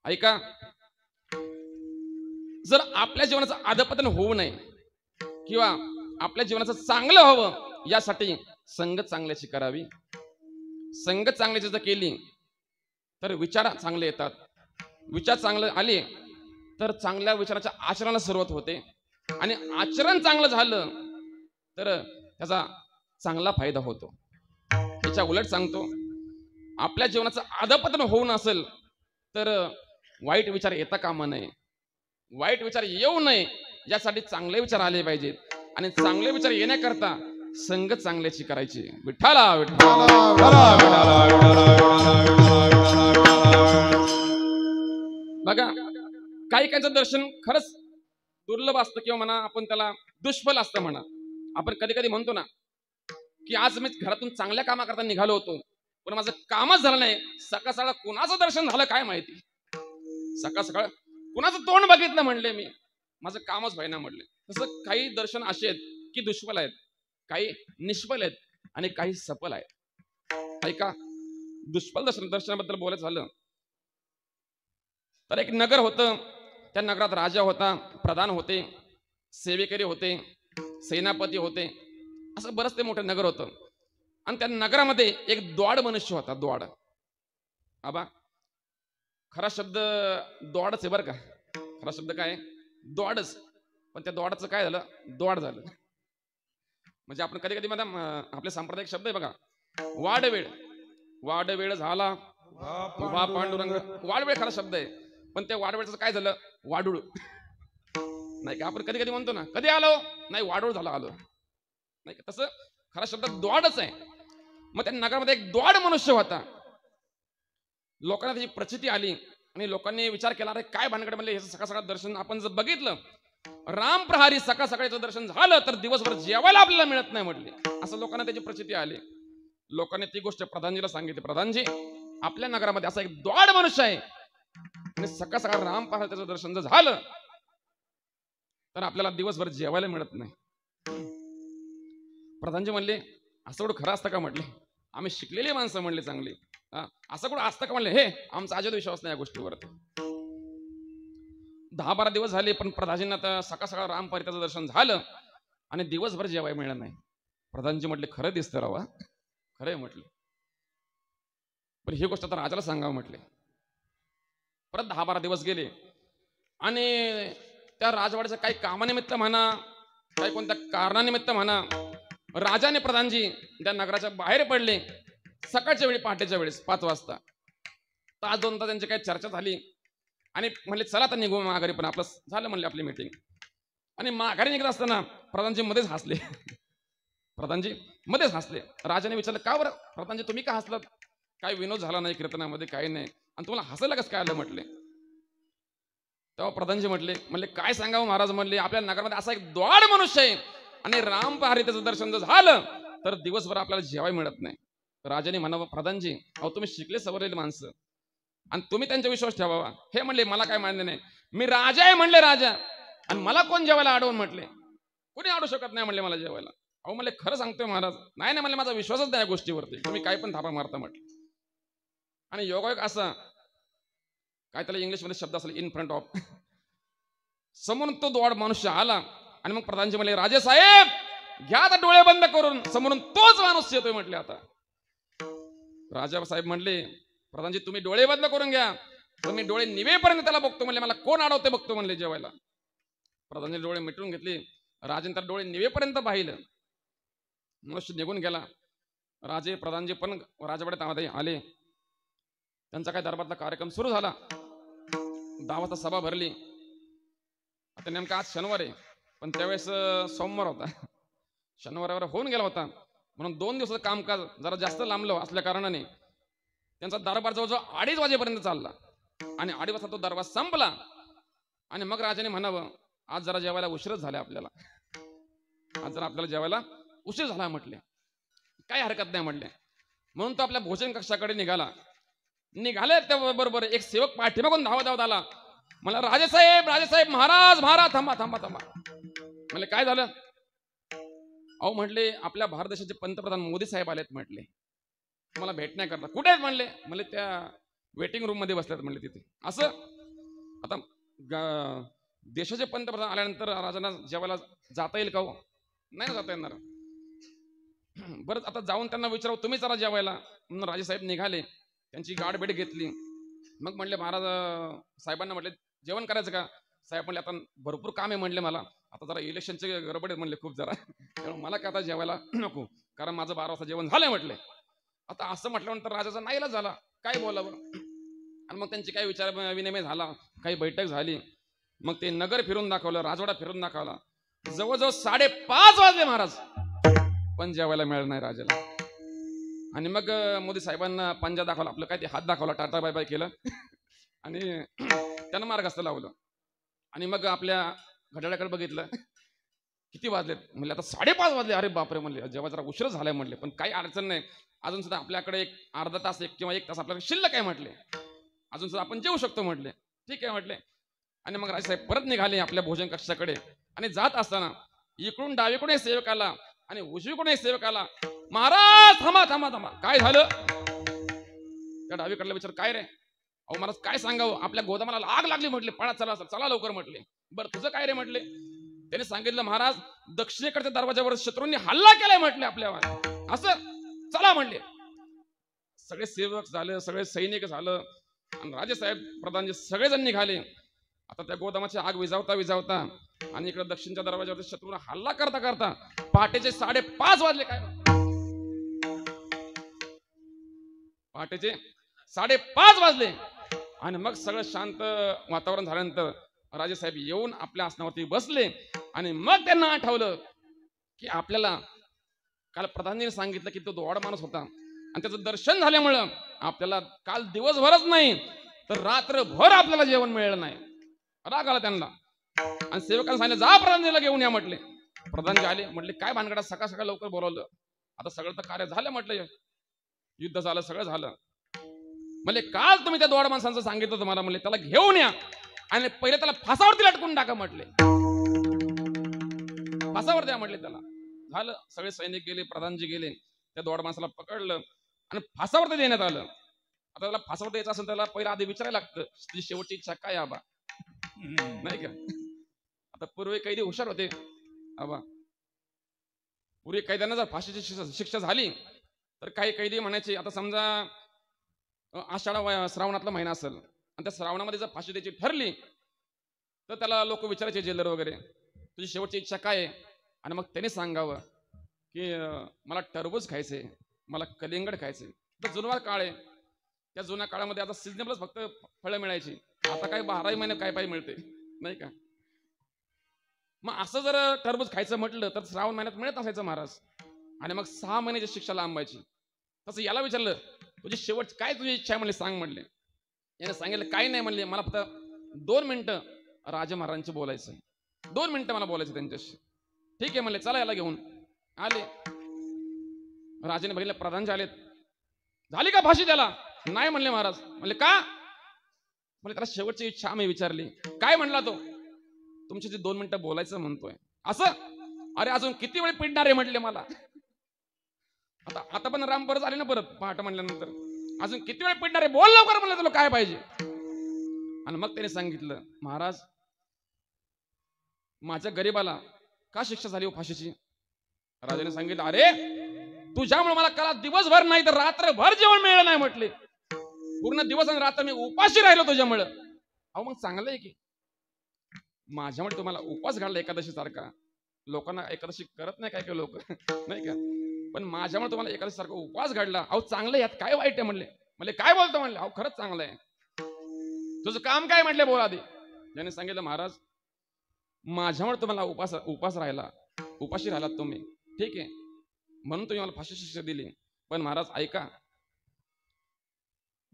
ऐका, जर आपल्या जीवनाचं अधपतन होऊ नये किंवा आपल्या जीवनाचं चांगलं व्हावं यासाठी संगत चांगल्याची करावी. संगत चांगल्याची जर केली तर विचार चांगले येतात. विचार चांगले आले तर चांगल्या विचाराच्या आचरणाला सुरुवात होते आणि आचरण चांगलं झालं तर त्याचा चांगला फायदा होतो. त्याच्या उलट सांगतो, आपल्या जीवनाचं अधपतन होऊन असेल तर वाईट विचार येता कामा नये. वाईट विचार येऊ नये यासाठी चांगले विचार आले पाहिजेत आणि चांगले विचार येण्याकरता संगत चांगल्याची करायची. विठ्ठला बघा, काही काहींचं दर्शन खरंच दुर्लभ असतं किंवा म्हणा आपण त्याला दुष्फल असतं म्हणा. आपण कधी कधी म्हणतो ना की आज मी घरातून चांगल्या कामाकरता निघालो होतो पण माझं कामच झालं नाही. सकाळ सकाळ कुणाचं दर्शन झालं काय माहिती. सकाळ सकाळ कुणाचं तोंड बघितलं म्हणले मी, माझं कामच व्हायना म्हणले. तसं काही दर्शन असे आहेत की दुष्फल आहेत, काही निष्फल आहेत आणि काही सफल आहेत. ऐका, दुष्फल दर्शनाबद्दल बोलायचं झालं तर एक नगर होतं. त्या नगरात राजा होता, प्रधान होते, सेवेकरी होते, सेनापती होते, असं बरंच ते मोठं नगर होतं. आणि त्या नगरामध्ये एक द्वाड मनुष्य होता. द्वाड, आबा खरा शब्द द्वाडच आहे बरं का. खरा शब्द काय? द्वाडच. पण त्या द्वाडाचं काय झालं? द्वाड झालं. म्हणजे आपण कधी कधी मध्ये आपले सांप्रदायिक शब्द आहे बघा, वाडवेळ. वाडवेळ झाला उभा पांडुरंग. वाडवेळ खरा शब्द आहे पण त्या वाडवेळचं काय झालं? वाडूळ. नाही का आपण कधी कधी म्हणतो ना, कधी आलो? नाही, वाडूळ झाला आलो. नाही का, तसं खरा शब्द द्वाडच आहे. मग त्या नगरामध्ये एक द्वाड मनुष्य होता. लोकांना त्याची प्रचिती आली आणि लोकांनी विचार केला, अरे काय भानगड म्हणले, हे सकाळ सकाळ दर्शन आपण जर बघितलं, राम प्रहारी सकाळ सकाळचं दर्शन झालं तर दिवसभर जेवायला आपल्याला मिळत नाही म्हटले. असं लोकांना त्याची प्रचिती आली. लोकांनी ती गोष्ट प्रधानजीला सांगितली, प्रधानजी आपल्या नगरामध्ये असा एक द्वाड मनुष्य आहे आणि सकाळ सकाळ राम प्रहारी त्याचं दर्शन जर झालं तर आपल्याला दिवसभर जेवायला मिळत नाही. प्रधानजी म्हणले, असं कुठं खरं असतं का म्हटले, आम्ही शिकलेली माणसं म्हणले चांगली, असं कुठं असतं का म्हणले, हे आमचा अजित विश्वास नाही या गोष्टीवरती. 10-12 दिवस झाले पण प्रधानजींना तर सकाळ सकाळ राम परिताचं दर्शन झालं आणि दिवसभर जेवायला मिळालं नाही. प्रधानजी म्हटले, खरं दिसतं राव, खरंय म्हटले. पण ही गोष्ट तर राजाला सांगावं म्हटले. परत 10-12 दिवस गेले आणि त्या राजवाड्याच्या काही कामानिमित्त म्हणा, काही कोणत्या कारणानिमित्त म्हणा, राजाने प्रधानजी त्या नगराच्या बाहेर पडले. सकाळच्या वेळी, पहाटेच्या वेळेस 5 वाजता. तास 2 तास त्यांची काही चर्चा झाली आणि म्हणले चला आता निघू माघारी, पण आपलं झालं म्हणले आपली मीटिंग. आणि माघारी निघत असताना प्रधानजी मध्येच हसले. प्रधानजी मध्येच हसले. राजाने विचारलं, का बरं प्रधानजी तुम्ही का हसलात? काही विनोद झाला नाही कीर्तनामध्ये, काही नाही, आणि तुम्हाला हसायला कसं काय आलं म्हटले. तेव्हा प्रधानजी म्हणले काय सांगावं महाराज, म्हणले आपल्या नगरामध्ये असा एक द्वाड मनुष्य आहे आणि राम प्रहारी त्याचं दर्शन जर झालं तर दिवसभर आपल्याला जेवायला मिळत नाही. राजाने म्हणावं, प्रधानजी अहो तुम्ही शिकले सवरलेले माणसं आणि तुम्ही त्यांचा विश्वास ठेवावा. हे म्हणले मला काय मान्य नाही, मी राजा आहे म्हणले, राजा, आणि मला कोण जेवायला अडवून म्हटले, कोणी अडवू शकत नाही म्हणले मला जेवायला. अहो म्हणले खरं सांगतोय महाराज, नाही म्हणले माझा विश्वासच नाही या गोष्टीवरती, तुम्ही काय पण थापा मारता म्हटले. आणि योगायोग असा, काय त्याला इंग्लिशमध्ये शब्द असेल, इन फ्रंट ऑफ, समोरून तो द्वाड मनुष्य आला आणि मग प्रधानजी म्हणले, राजे साहेब घ्या आता डोळे बंद करून, समोरून तोच माणूस येतोय म्हटले. आता राजा साहेब म्हणले, प्रधानजी तुम्ही डोळे बंद करून घ्या, तुम्ही डोळे निवेपर्यंत त्याला बघतो म्हणले, मला कोण अडवते बघतो म्हणले जेवायला. प्रधानजी डोळे मिटून घेतले, राजेने तर डोळे निवेपर्यंत पाहिलं, मनुष्य निघून गेला. राजे प्रधानजी पण राजवाड्यात आले. त्यांचा काय दरबारचा कार्यक्रम सुरू झाला. 10 वाजता सभा भरली. आता नेमका आज शनिवार आहे पण त्यावेळेस सोमवार होता. शनिवारावर होऊन गेला होता म्हणून 2 दिवसाचं कामकाज जरा जास्त लांबलं असल्या कारणाने त्यांचा दरबार जवळजवळ 2:30 वाजेपर्यंत चालला आणि 2:30 वाजता तो दरबार संपला. आणि मग राजाने म्हणावं, आज जरा जेवायला उशीरच झाला आपल्याला, आज जरा आपल्याला जेवायला उशीर झाला म्हटले. काही हरकत नाही म्हटले. म्हणून तो आपल्या भोजन कक्षाकडे निघाले त्याबरोबर एक सेवक पाठीमागून धावत आला. मला राजेसाहेब महाराज थांबा थांबा थांबा. म्हणले काय झालं? अहो म्हटले आपल्या भारत देशाचे पंतप्रधान मोदी साहेब आलेत म्हटले मला भेटण्याकरता. कुठे आहेत म्हणले? म्हणले त्या वेटिंग रूम मध्ये बसल्यात म्हणले तिथे. असं आता देशाचे पंतप्रधान आल्यानंतर राजांना जेवायला जाता येईल का हो? नाही ना जाता येणार. बरं आता जाऊन त्यांना विचारावं तुम्ही जरा जेवायला. म्हणून राजेसाहेब निघाले, त्यांची गाठभेट घेतली. मग म्हणले महाराज साहेबांना म्हटले जेवण करायचं का? साहेब म्हणले आता भरपूर काम आहे म्हणले मला, आता जरा इलेक्शनचे गडबड आहे म्हणले खूप जरा, त्यामुळे मला काय आता जेवायला नको, कारण माझं 12 वाजता जेवण झालंय म्हटले. आता असं म्हटल्यानंतर राजाचा नाईलाज झाला, काय बोलावं. आणि मग त्यांची काही विचार विनिमय झाला, काही बैठक झाली. मग ते नगर फिरून दाखवलं, राजवाडा फिरून दाखवला. जवळजवळ 5:30 वाजले महाराज, पण जेवायला मिळालं नाही राजाला. आणि मग मोदी साहेबांना पंजा दाखवला, आपलं काय ते हात दाखवला, टाटा बाय बाय केलं आणि त्यांना मार्गस्थ लावलं. आणि मग आपल्या घड्याळाकडे बघितलं, किती वाजलेत? म्हणले आता 5:30 वाजले. अरे बापरे म्हणले, जेव्हा जरा उशीर झालाय म्हणले, पण काही अडचण नाही, अजून सुद्धा आपल्याकडे एक अर्धा तास किंवा 1 तास आपल्याकडे शिल्लक आहे म्हटले, अजून सुद्धा आपण जेवू शकतो म्हटले. ठीक आहे म्हटले. आणि मग राजसाहेब परत निघाले आपल्या भोजन कक्षाकडे. आणि जात असताना इकडून डावीकडून एक सेवक आला आणि उजवीकडून एक सेवक आला. महाराज थांबा थांबा थांबा. काय झालं? त्या डावीकडला विचार काय रे? अहो महाराज काय सांगावं, आपल्या गोदामाला आग लागली म्हटले, पळा चला चला लवकर म्हटले. बरं तुझं काय रे म्हटले. त्याने सांगितलं महाराज दक्षिणेकडच्या दरवाजावर शत्रूंनी हल्ला केलाय म्हटले आपल्यावर, असं चला म्हणले. सगळे सेवक झाले, सगळे सैनिक झालं आणि राजेसाहेब प्रधानजी सगळेजण निघाले. आता त्या गोदामाची आग विझावता आणि इकडे दक्षिणच्या दरवाजावर शत्रूंना हल्ला करता करता पहाटेचे 5:30 वाजले. काय पहाटेचे 5:30 वाजले. आणि मग सगळं शांत वातावरण झाल्यानंतर राजेसाहेब येऊन आपल्या आसनावरती बसले. आणि मग त्यांना आठवलं की आपल्याला काल प्रधानजीने सांगितलं की तो दोड माणूस होता आणि त्याचं दर्शन झाल्यामुळं आपल्याला काल दिवसभरच नाही तर रात्रभर आपल्याला जेवण मिळालं नाही. राग आला त्यांना. आणि सेवकांना सांगितलं जा प्रधानजीला घेऊन या म्हटले. प्रधानजी आले, म्हटले काय भानगडा, सकाळ सकाळ लवकर बोलवलं, आता सगळं तर कार्य झालं म्हटलं, युद्ध झालं, सगळं झालं. म्हणजे काल तुम्ही त्या दोड माणसांचं सांगितलं तुम्हाला, म्हणले त्याला घेऊन या आणि पहिले त्याला फासावरती लटकून टाका म्हटले, फासावर द्या म्हटले त्याला. झालं, सगळे सैनिक गेले, प्रधानजी गेले, त्या दोड माणसाला पकडलं आणि फासावरती देण्यात आलं. आता त्याला फासावर द्यायचं असेल त्याला पहिला आधी विचारायला लागतं तुझी शेवटची इच्छा काय आबा, नाही का. आता पूर्वी कैदी हुशार होते आबा. पूर्वी कैद्यांना जर फाशीची शिक्षा झाली तर काही कैदी म्हणायचे, आता समजा आषाढ श्रावणातला महिना असेल आणि त्या श्रावणामध्ये जर फाशी द्यायची ठरली तर त्याला लोक विचारायचे जेलर वगैरे तुझी शेवटची इच्छा काय आहे. आणि मग त्याने सांगावं की मला टरबूज खायचे, मला कलिंगड खायचे. तर जुना काळ आहे, त्या जुन्या काळामध्ये आता सिजनेबलच फक्त फळं मिळायची. आता काय 12 महिने काय पाहिजे मिळते, नाही का. मग असं जर टरबूज खायचं म्हटलं तर श्रावण महिन्यात मिळत असायचं महाराज. आणि मग 6 महिन्याची शिक्षा लांबायची. तसं याला विचारलं तुझी शेवट काय तुझी इच्छा आहे म्हणले, सांग म्हणले. याने सांगितलं काही नाही म्हणले, मला फक्त 2 मिनिटं राजे महाराजांची बोलायचं, 2 मिनिटं मला बोलायचं त्यांच्याशी. ठीक आहे म्हणले, चला याला घेऊन आले. राजाने बघितलं प्रधानजी आलेत. झाली का फाशी त्याला? नाही म्हणले महाराज. म्हणले का? म्हणले त्याला शेवटची इच्छा आम्ही विचारली. काय म्हणला तो? तुमच्याशी 2 मिनिटं बोलायचं म्हणतोय. असं? अरे अजून किती वेळ पिडणार आहे म्हटले मला. आता पण राम परत आले ना, परत पहाट म्हणल्यानंतर अजून किती वेळ पिडणार आहे, बोल लवकर म्हणलं तुला काय पाहिजे. आणि मग त्याने सांगितलं महाराज माझ्या गरीबाला का शिक्षा झाली हो फाशीची. राजाने सांगितलं अरे तुझ्यामुळे मला काल दिवसभर नाही तर रात्रभर जेवण मिळालं नाही म्हटले. पूर्ण दिवस आणि रात्र मी उपाशी राहिलो तुझ्यामुळे. अहो मग चांगलं आहे की माझ्यामुळे तुम्हाला उपास घालला एकादशी सारखा. लोकांना एकादशी करत नाही काय काय लोक, नाही का, पण माझ्यामुळे तुम्हाला एकादशी सारखा उपवास घडला. अहो चांगलं, यात काय वाईट आहे म्हणले. म्हणले काय बोलतो म्हणले. अहो खरंच चांगलं आहे. तुझं काम काय म्हटले बोल आधी. त्याने सांगितलं महाराज माझ्यामुळे तुम्हाला उपास राहिला, उपाशी राहिलात तुम्ही, ठीक आहे, म्हणून तुम्ही मला फाशी शिक्षा दिली. पण महाराज ऐका,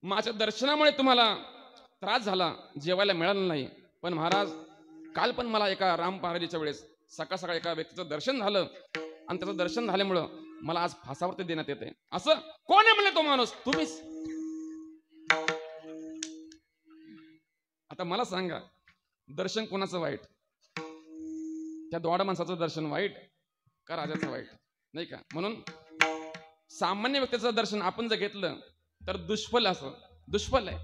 माझ्या दर्शनामुळे तुम्हाला त्रास झाला, जेवायला मिळालं नाही, पण महाराज काल पण मला एका राम महाराजाच्या वेळेस सकाळ सकाळ एका व्यक्तीचं दर्शन झालं आणि त्याचं दर्शन झाल्यामुळं मला आज फासावरती देण्यात येते. असं कोण आहे म्हणले तो माणूस? तुम्हीच. आता मला सांगा, दर्शन कोणाचं वाईट? त्या द्वाड माणसाचं दर्शन वाईट का राजाचं वाईट? नाही का? म्हणून सामान्य व्यक्तीचं दर्शन आपण जर घेतलं तर दुष्फल असं दुष्फल आहे.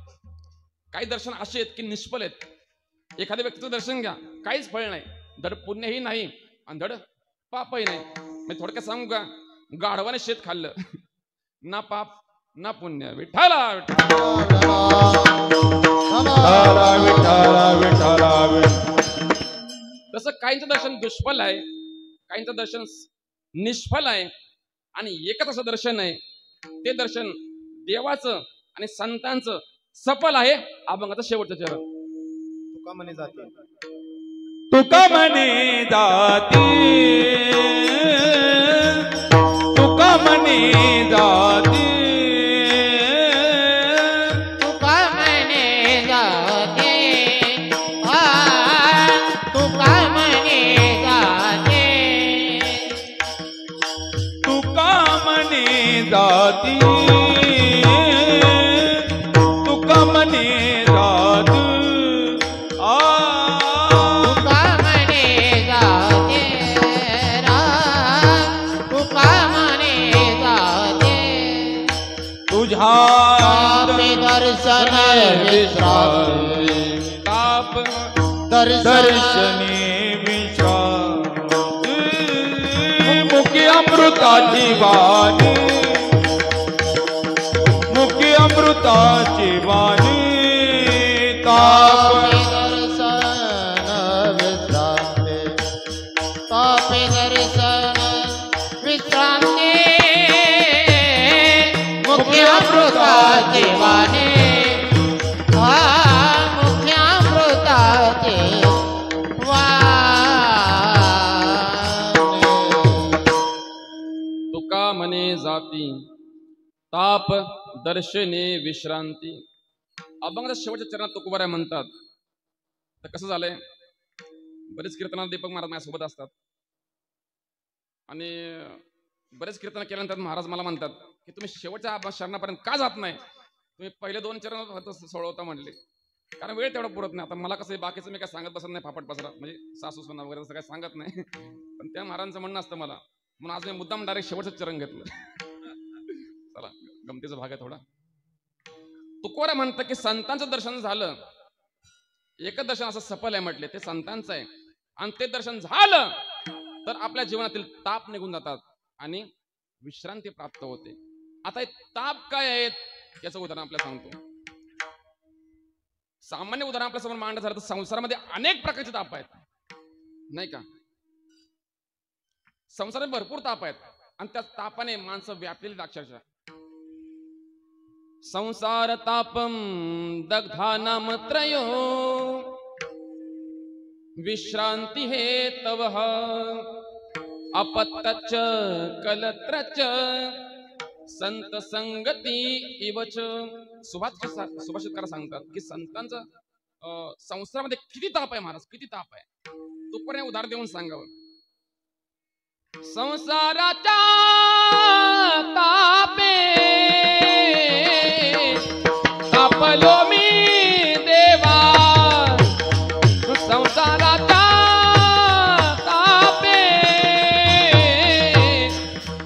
काही दर्शन असे आहेत की निष्फल आहेत. एखाद्या व्यक्तीचं दर्शन घ्या, काहीच फळ नाही, धड पुण्यही नाही आणि धड पापही नाही. मी थोडक्यात सांगू का? गाढवाने शेत खाल्लं, ना पाप ना पुण्य. विठ्ठला तसं काहींचं दर्शन दुष्फल आहे, काहींचं दर्शन निष्फल आहे आणि एकच असं दर्शन आहे, ते दर्शन देवाचं आणि संतांचं सफल आहे. अभंगाचं शेवटचं चरण. तुका म्हणे जाते, तुका म्हणे जाती, तुका म्हणे जाती, तुका म्हणे जाते, तुका म्हणे जाते, तुका म्हणे जाती, तुका म्हणे जात, तुका म्हणे जाते, तुका म्हणे जाते, तुझ्या तापे दर्शन विश्रांती, ताप दर्शनी विश्रांती, मुखी अमृताची वाणी, मुखी अमृताची वाणी, ताप दर्शन विश्रांती, तापे दर्शन विश्रांती, मुख्य अमृताची वाणी, मुख्य अमृताची तुका म्हणे जाती, ताप दर्शने विश्रांती. अभंगाच्या शेवटच्या चरणात तुकोबाराय म्हणतात. तर कसं झालंय, बरेच कीर्तनात दीपक महाराज माझ्यासोबत असतात आणि बरेच कीर्तन केल्यानंतर महाराज मला म्हणतात की तुम्ही शेवटच्या शरणापर्यंत का जात नाही? तुम्ही पहिले 2 चरण सोडवता म्हणले, कारण वेळ तेवढा पुरत नाही. आता मला कसं बाकीचं मी काय सांगत बसत नाही, फापट पसरा म्हणजे सासू सोना वगैरे असं काय सांगत नाही, पण त्या महाराजांचं म्हणणं असतं मला, म्हणून आज मी मुद्दाम डायरेक्ट शेवटचं चरण घेतलं. चला, गमतीचा भाग आहे थोडा. तुकोबाराय म्हणतं की संतांचं दर्शन झालं, एकच दर्शन असं सफल आहे म्हटले, ते संतांचं आहे, आणि ते दर्शन झालं तर आपल्या जीवनातील ताप निघून जातात आणि विश्रांती प्राप्त होते. आता हे ताप काय आहेत याचं उदाहरण आपल्याला सांगतो. सामान्य उदाहरण आपल्या समोर मांडलं झालं तर संसारामध्ये अनेक प्रकारचे ताप आहेत, नाही का? संसारात भरपूर ताप आहेत आणि त्या तापाने माणसं व्यापलेली अक्षरशः. संसार तापम दग्धा नाम त्रयो, विश्रांती हे तव अपत्तच कलत्रच संत संगती इवच. सुभाषितकार सांगतात की संतांचं संसारामध्ये किती ताप आहे महाराज, किती ताप आहे. तू पण उदाहरण देऊन सांगावं. संसाराच्या तापे तापलो मी देवा, संसाराच्या तापे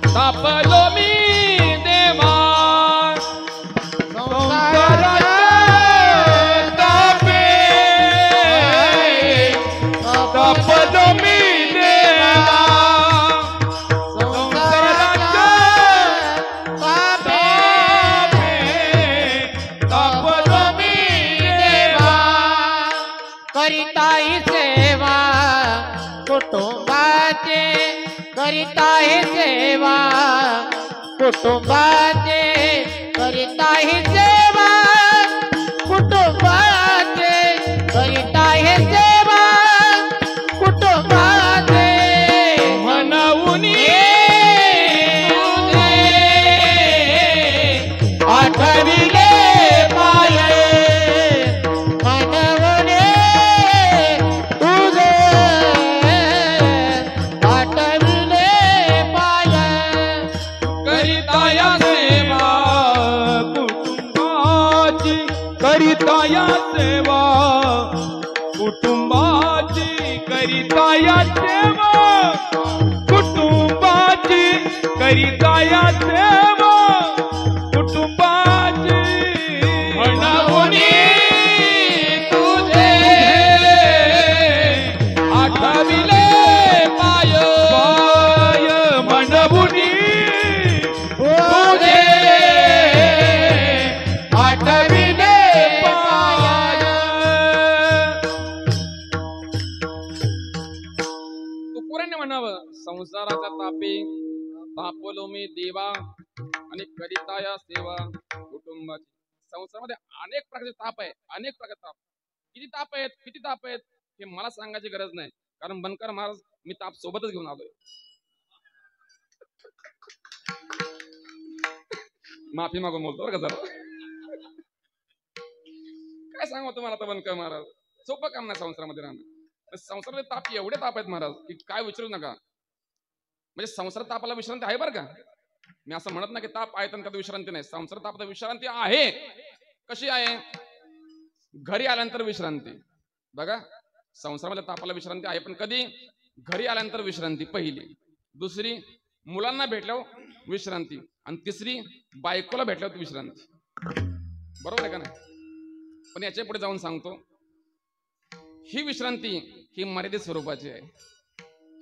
तापलो मी देवा, संसाराच्या तापे तापलो मी देवा, संसाराच्या तापे तापलो मी देवा, करिताही सेवा कुटुंबाचे, करिताही सेवा कुटुंबाचे, करिताही सेवा कुटुंबाचे, करिताही सेवा कुटुंबाचे, म्हणून आठविले पाये, म्हणवणे तुझे या सेवा कुटुंबाची करिता या सेवा कुटुंबाची करिता या सेवा कुटुंबाची करिता या सेवा कुटुंबाची म्हणूनी तुझे आठविले पाय पाय म्हणूनी तुझे आठविले पाय. तुकोरांनी म्हणावं संसाराच्या तापे तापलो मी देवा आणि करिता या सेवा कुटुंबाची. संसारामध्ये अनेक प्रकारचे ताप आहे, अनेक प्रकारचे ताप. किती ताप आहेत, किती ताप आहेत हे मला सांगायची गरज नाही, कारण बनकर महाराज मी ताप सोबतच घेऊन आलोय. माफी मागून बोलतो बरं का जरा. काय सांगू तुम्हाला आता बनकर महाराज, सोपं काम नाही संसारामध्ये राहणं. संसारामध्ये ताप एवढे ताप आहेत महाराज की काय विचारू नका. म्हणजे संसार तापाला विश्रांती आहे बरं का. मी असं म्हणत नाही की ताप आहे तर कधी विश्रांती नाही. संसार तापाला विश्रांती आहे. कशी आहे? घरी आल्यानंतर विश्रांती. बघा संसारामध्ये तापाला विश्रांती आहे, पण कधी? घरी आल्यानंतर विश्रांती पहिली. दुसरी मुलांना भेटल्यावर विश्रांती. आणि तिसरी बायकोला भेटल्यावर विश्रांती. बरोबर आहे का नाही? पण याच्या पुढे जाऊन सांगतो, ही विश्रांती ही मर्यादित स्वरूपाची आहे.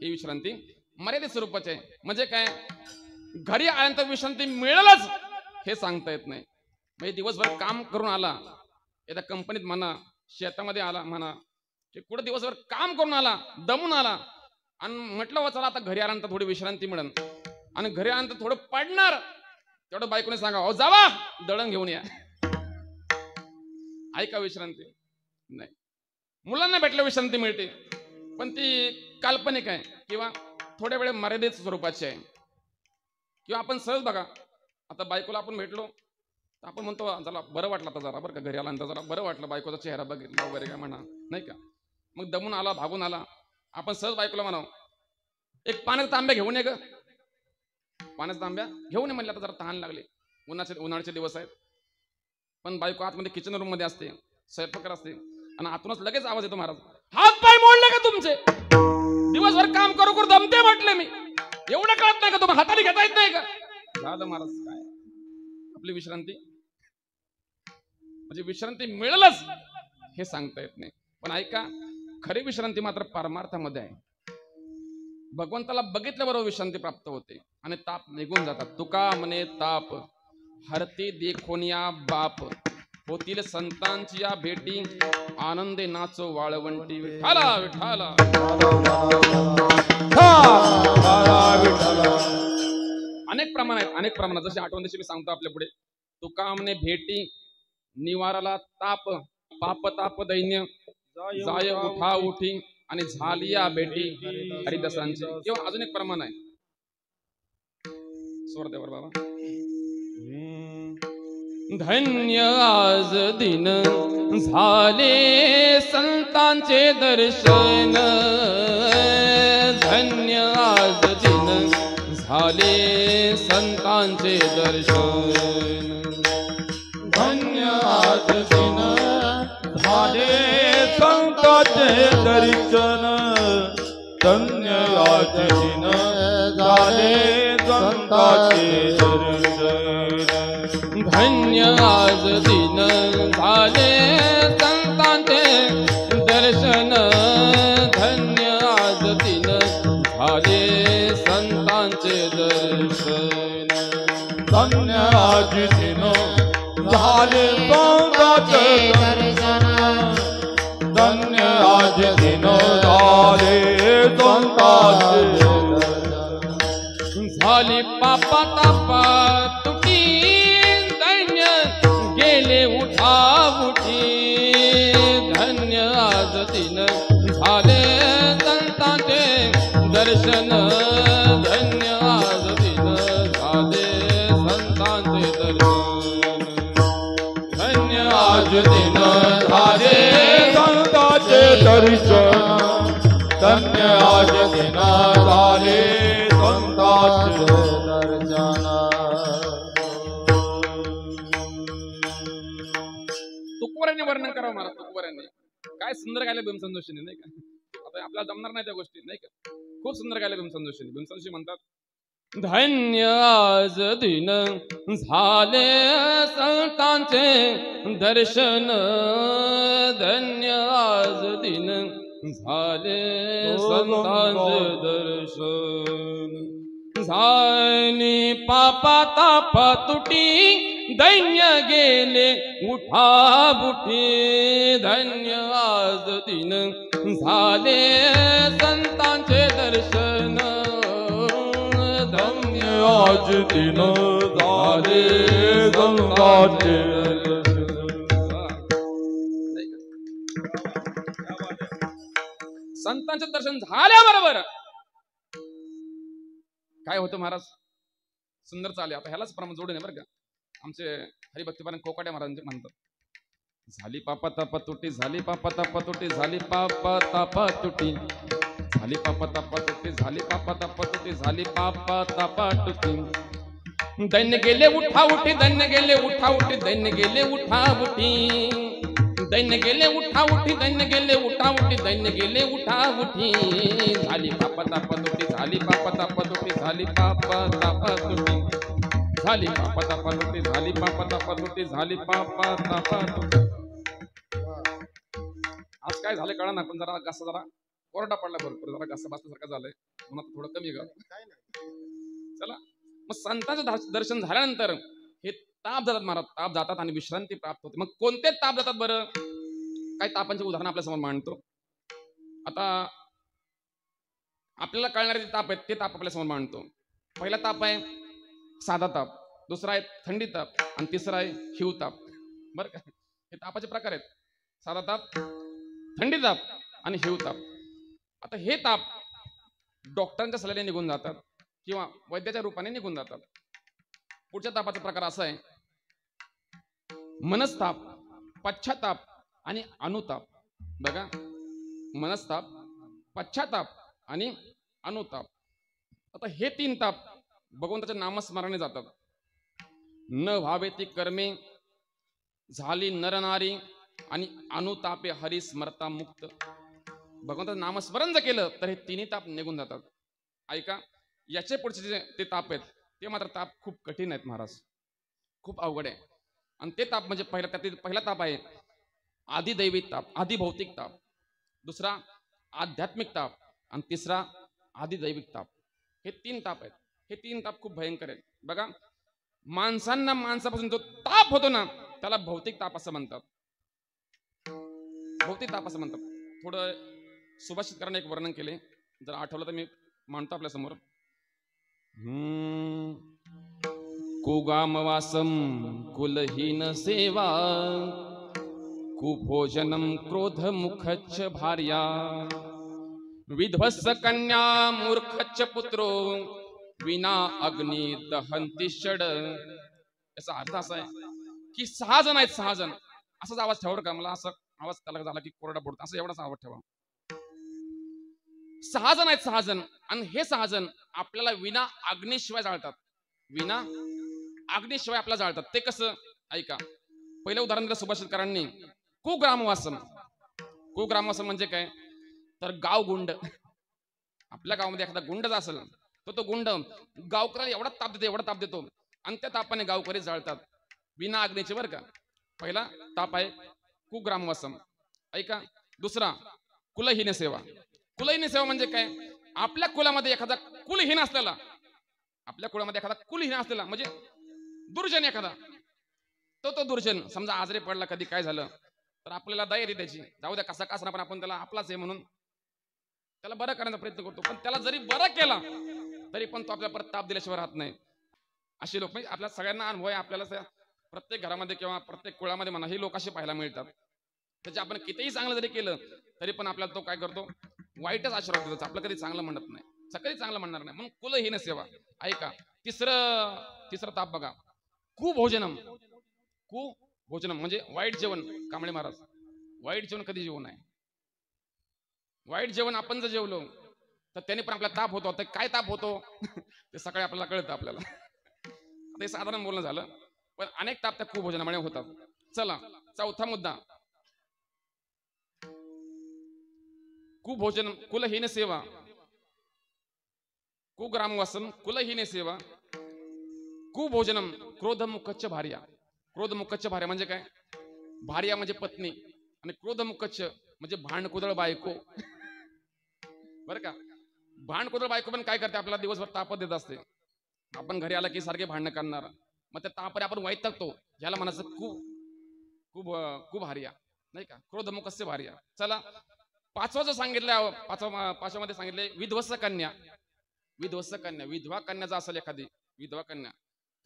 ही विश्रांती मर्यादित स्वरूपाची आहे. म्हणजे काय? घरी आल्यानंतर विश्रांती मिळेलच हे सांगता येत नाही. म्हणजे दिवसभर काम करून आला, एका कंपनीत म्हणा, शेतामध्ये आला म्हणा, कुठे दिवसभर काम करून आला, दमून आला आणि म्हटलं चला आता घरी आल्यानंतर थोडी विश्रांती मिळेल, आणि घरी आल्यानंतर थोडं पडणार, तेवढं बायकोने सांगा अहो जावा दळण घेऊन या. ऐका विश्रांती नाही. मुलांना भेटल्या विश्रांती मिळते, पण ती काल्पनिक आहे किंवा थोड्या वेळ मर्यादित स्वरूपाची आहे. किंवा आपण सहज बघा, आता बायकोला आपण भेटलो तर आपण म्हणतो जरा बरं वाटलं, आता जरा बरं का घरी आल्यानंतर जरा बरं वाटलं, बायकोचा चेहरा बघितला वगैरे काय म्हणा, नाही का? मग दमून आला, भागून आला, आपण सहज बायकोला म्हणावं एक पाण्याचा तांब्या घेऊन ये ग, पाण्याचा तांब्या घेऊन ये म्हणलं, आता जरा तहान लागली, उन्हाळ्याचे दिवस आहेत. पण बायको आतमध्ये किचन रूम मध्ये असते, स्वयंपाक असते, आणि आतूनच लगेच आवाज येतो महाराज हात पाय मोडले का तुमचे? दिवसभर काम करू करू दमते म्हटले मी, एवढं कळत नाही का तुम्हाला? हाताने घेता येत नाही का? झालं महाराज, काय आपली विश्रांती म्हणजे विश्रांती मिळेलच हे सांगता येत नाही. पण ऐका, खरी विश्रांती मात्र परमार्थामध्ये आहे. भगवंताला बघितल्याबरोबर विश्रांती प्राप्त होते आणि ताप निघून जातात. तुका म्हणे ताप हरते देखोनिया बाप, होतील संतांची या भेटी, आनंदे नाचो वाळवंटी. विठाला विठाला अनेक प्रमाण आहेत, अनेक प्रमाणात. जशी आठवण दिवशी मी सांगतो आपल्या पुढे, तुका म्हणे भेटी निवाराला ताप, पाप ताप दैन्य जाय उठा उठी, आणि झाली या भेटी हरिदासांची. किंवा अजून एक प्रमाण आहे, स्वरदेवर बाबा. धन्य आज दिन झाले संतांचे दर्शन, धन्य आज दिन झाले संतांचे दर्शन, धन्य आज दिन झाले संतांचे दर्शन, धन्य आज दिन झाले संतांचे दर्शन, धन्य आज दिन झाले संतांचे दर्शन, धन्य आज दिन झाले संतांचे दर्शन, धन्य आज दिन झाले संतांचे दर्शन, धन्य आज दिन झाले संतांचे दर्शन. झाली पापा तापा तुटी, धन्य गेले उठा उठी, धन्य आज दिन झाले संतांचे दर्शन, धन्य आज दिन झाले संतांचे दर्शन, धन्य आज दिन झाले संतांचे दर्शन, धन्य आज दिन झाले संतांचे दर्शन. वर्णन करावं महाराज तुकोबारांनी. काय सुंदर गायलं भीमसेन नाही का. आता आपल्याला जमणार नाही त्या गोष्टी नाही का. खूप सुंदर गायलं भीमसेन जोशी म्हणतात, धन्य आज दिन झाले संतांचे दर्शन, धन्य आज दिन झाले संतांचे दर्शन, झाली पापा ताप तुटी दैन्य गेले उठा बुठी, धन्य आज दिन झाले संतांचे दर्शन, धन्य आज दिन झाले संतांचे संतांचं दर्शन झाल्याबरोबर काय होतं महाराज. सुंदर चाले. आता ह्यालाच प्रमाण जोडून आहे बरं का. आमचे हरिभक्तीपारायण कोकाटे महाराज म्हणतात, झाली पापा तापा तुटी, झाली पापा तापा तुटी, झाली पापा तापा तुटी, झाली पापा तापा तुटी, झाली पापा तापा तुटी, झाली पापा तापा तुटी, दैन्य गेले उठा उठी, दैन्य गेले उठा उठी, दैन्य गेले उठा उठी, दैन्य गेले उठा उठी, दैन्य गेले उठा उठी, दैन्य गेले उठा उठी, झाली पापा तापा तुटी, झाली पापा तापा तुटी, झाली पापा तापा तुटी, झाली पापा तापा तुटी, झाली पापा तापा तुटी, झाली पापा तापा तुटी. आज काय झालं कळा ना, पण जरा घासा जरा कोरडा पडला भरपूर, जरा घासा बसल्यासारखं झालंय म्हणून थोडं कमी ग. चला मग संतांचं दर्शन झाल्यानंतर हे ताप जातात महाराज, ताप जातात आणि विश्रांती प्राप्त होते. मग कोणते ताप जातात बरं. काही तापांचे उदाहरण आपल्या समोर मांडतो. आता आपल्याला कळणारे जे ताप आहेत ते ताप आपल्या समोर मांडतो. पहिला ताप आहे साधा ताप, दुसरा आहे थंडी ताप आणि तिसरा आहे हिवताप. बरं का. हे तापाचे प्रकार आहेत, साधा ताप, थंडी ताप आणि हिवताप. आता हे ताप डॉक्टरांच्या सल्ल्याने निघून जातात किंवा वैद्याच्या रूपाने निघून जातात. पुढच्या तापाचा प्रकार असा आहे मनस्ताप, पश्चाताप आणि अनुताप. बघा, मनस्ताप, पश्चाताप आणि अनुताप. आता हे तीन ताप भगवंताच्या नामस्मरणाने जातात. न व्हावे ती कर्मे झाली नरनारी आणि अनुतापे हरी स्मरता मुक्त. भगवंताचं नामस्मरण जर केलं तर हे तिन्ही ताप निघून जातात. ऐका, याचे पुढचे जे ते ताप आहेत ते मात्र ताप खूप कठीण आहेत महाराज, खूप अवघड आहे. आणि ते ताप म्हणजे पहिला ताप आहे आदिदैविक ताप, आदिभौतिक ताप, दुसरा आध्यात्मिक ताप आणि तिसरा आदिदैविक ताप. हे तीन ताप आहेत. हे तीन ताप खूप भयंकर आहेत. बघा, माणसांना माणसापासून जो ताप होतो ना त्याला भौतिक ताप असं म्हणतात. भौतिक ताप असं म्हणतात. थोडं सुभाषितकरांनी एक वर्णन केले, जर आठवलं तर मी मांडतो आपल्या समोर. कुगामवासम कुलहीन सेवा, कुभोजनम क्रोध मुखच्च भार्या, विध्वस्त कन्या मूर्खच्च पुत्रो, विना अग्नी दहंती षड. याचा अर्थ असा आहे की 6 जण आहेत, 6 जण. असाच आवाज ठेवा का, मला असं आवाज त्याला झाला की कोरडा पडतो, असं एवढाच आवाज ठेवा. 6 जण आहेत, 6 जण. आणि हे 6 जण आपल्याला विना अग्नीशिवाय जाळतात. विना अग्नीशिवाय आपल्याला जाळतात. ते कसं, ऐका. पहिलं उदाहरण दिलं सुभाषितकरांनी, कुग्रामवासम. कुग्रामवासम म्हणजे काय, तर गाव गुंड. आपल्या गावामध्ये एखादा गुंड असेल तर तो गुंड गावकऱ्याला एवढा ताप देतो, एवढा ताप देतो, आणि त्या तापाने गावकरी जाळतात विना अग्नीचे. बरं का. पहिला ताप आहे कुग्रामवासम. ऐका. दुसरा कुलहीन सेवा. कुलहीन सेवा म्हणजे काय, आपल्या कुलामध्ये एखादा कुलहीन असलेला, आपल्या कुळामध्ये एखादा कुलहीन असलेला म्हणजे दुर्जन एखादा, तो दुर्जन समजा आजारी पडला, कधी काय झालं तर आपल्याला दया येते त्याची, जाऊ द्या कसा कसा, पण आपण त्याला आपलाच आहे म्हणून त्याला बरं करण्याचा प्रयत्न करतो. पण त्याला जरी बरं केला तरी पण तो आपल्या परत ताप दिल्याशिवाय राहत नाही. अशी लोक म्हणजे आपल्या सगळ्यांना अनुभव आहे. आपल्याला प्रत्येक घरामध्ये किंवा प्रत्येक कुळामध्ये म्हणा हे लोक असे पाहायला मिळतात. त्याचे आपण कितीही चांगलं जरी केलं तरी पण आपल्याला तो काय करतो, वाईटच आशीर्वाद देतो. आपलं कधी चांगलं म्हणत नाही, कधी चांगलं म्हणणार नाही. म्हणून कुलहीन सेवा. ऐका. तिसरं ताप बघा, कुभोजनम. कुभोजनम म्हणजे वाईट जेवण. कांबळे महाराज, वाईट जेवण कधी जेवण आहे. वाईट जेवण आपण जर जेवलो तर त्याने पण आपला ताप होतो. काय ताप होतो ते सकाळी आपल्याला कळतं. आपल्याला ते साधारण बोलणं झालं, पण अनेक ताप त्या कुभोजनामुळे होतात. चला, चौथा मुद्दा कुभोजन कुलहीन सेवा, कुग्रामवासन कुलहीन सेवा, कुभोजनम क्रोधमुखच्च भार्या. क्रोधमुखच्च भार्या म्हणजे काय? भार्या म्हणजे पत्नी आणि क्रोधमुखच्च म्हणजे भांडकुदळ बायको. बरं का? भांडकुदळ बायको पण काय करते? आपल्याला दिवसभर ताप देत असते. आपण घरी आला की सारखे भांडणं करणार, मग त्या तापरे आपण वैतागतो. याला म्हणायचं कुभार्या, नाही का? क्रोधमुखस्य भार्या. चला, पाचवा जो सांगितलं, पाचवामध्ये सांगितले विध्वस्त कन्या. विध्वस्त कन्या, विधवा कन्या जर असेल एखादी विधवा कन्या,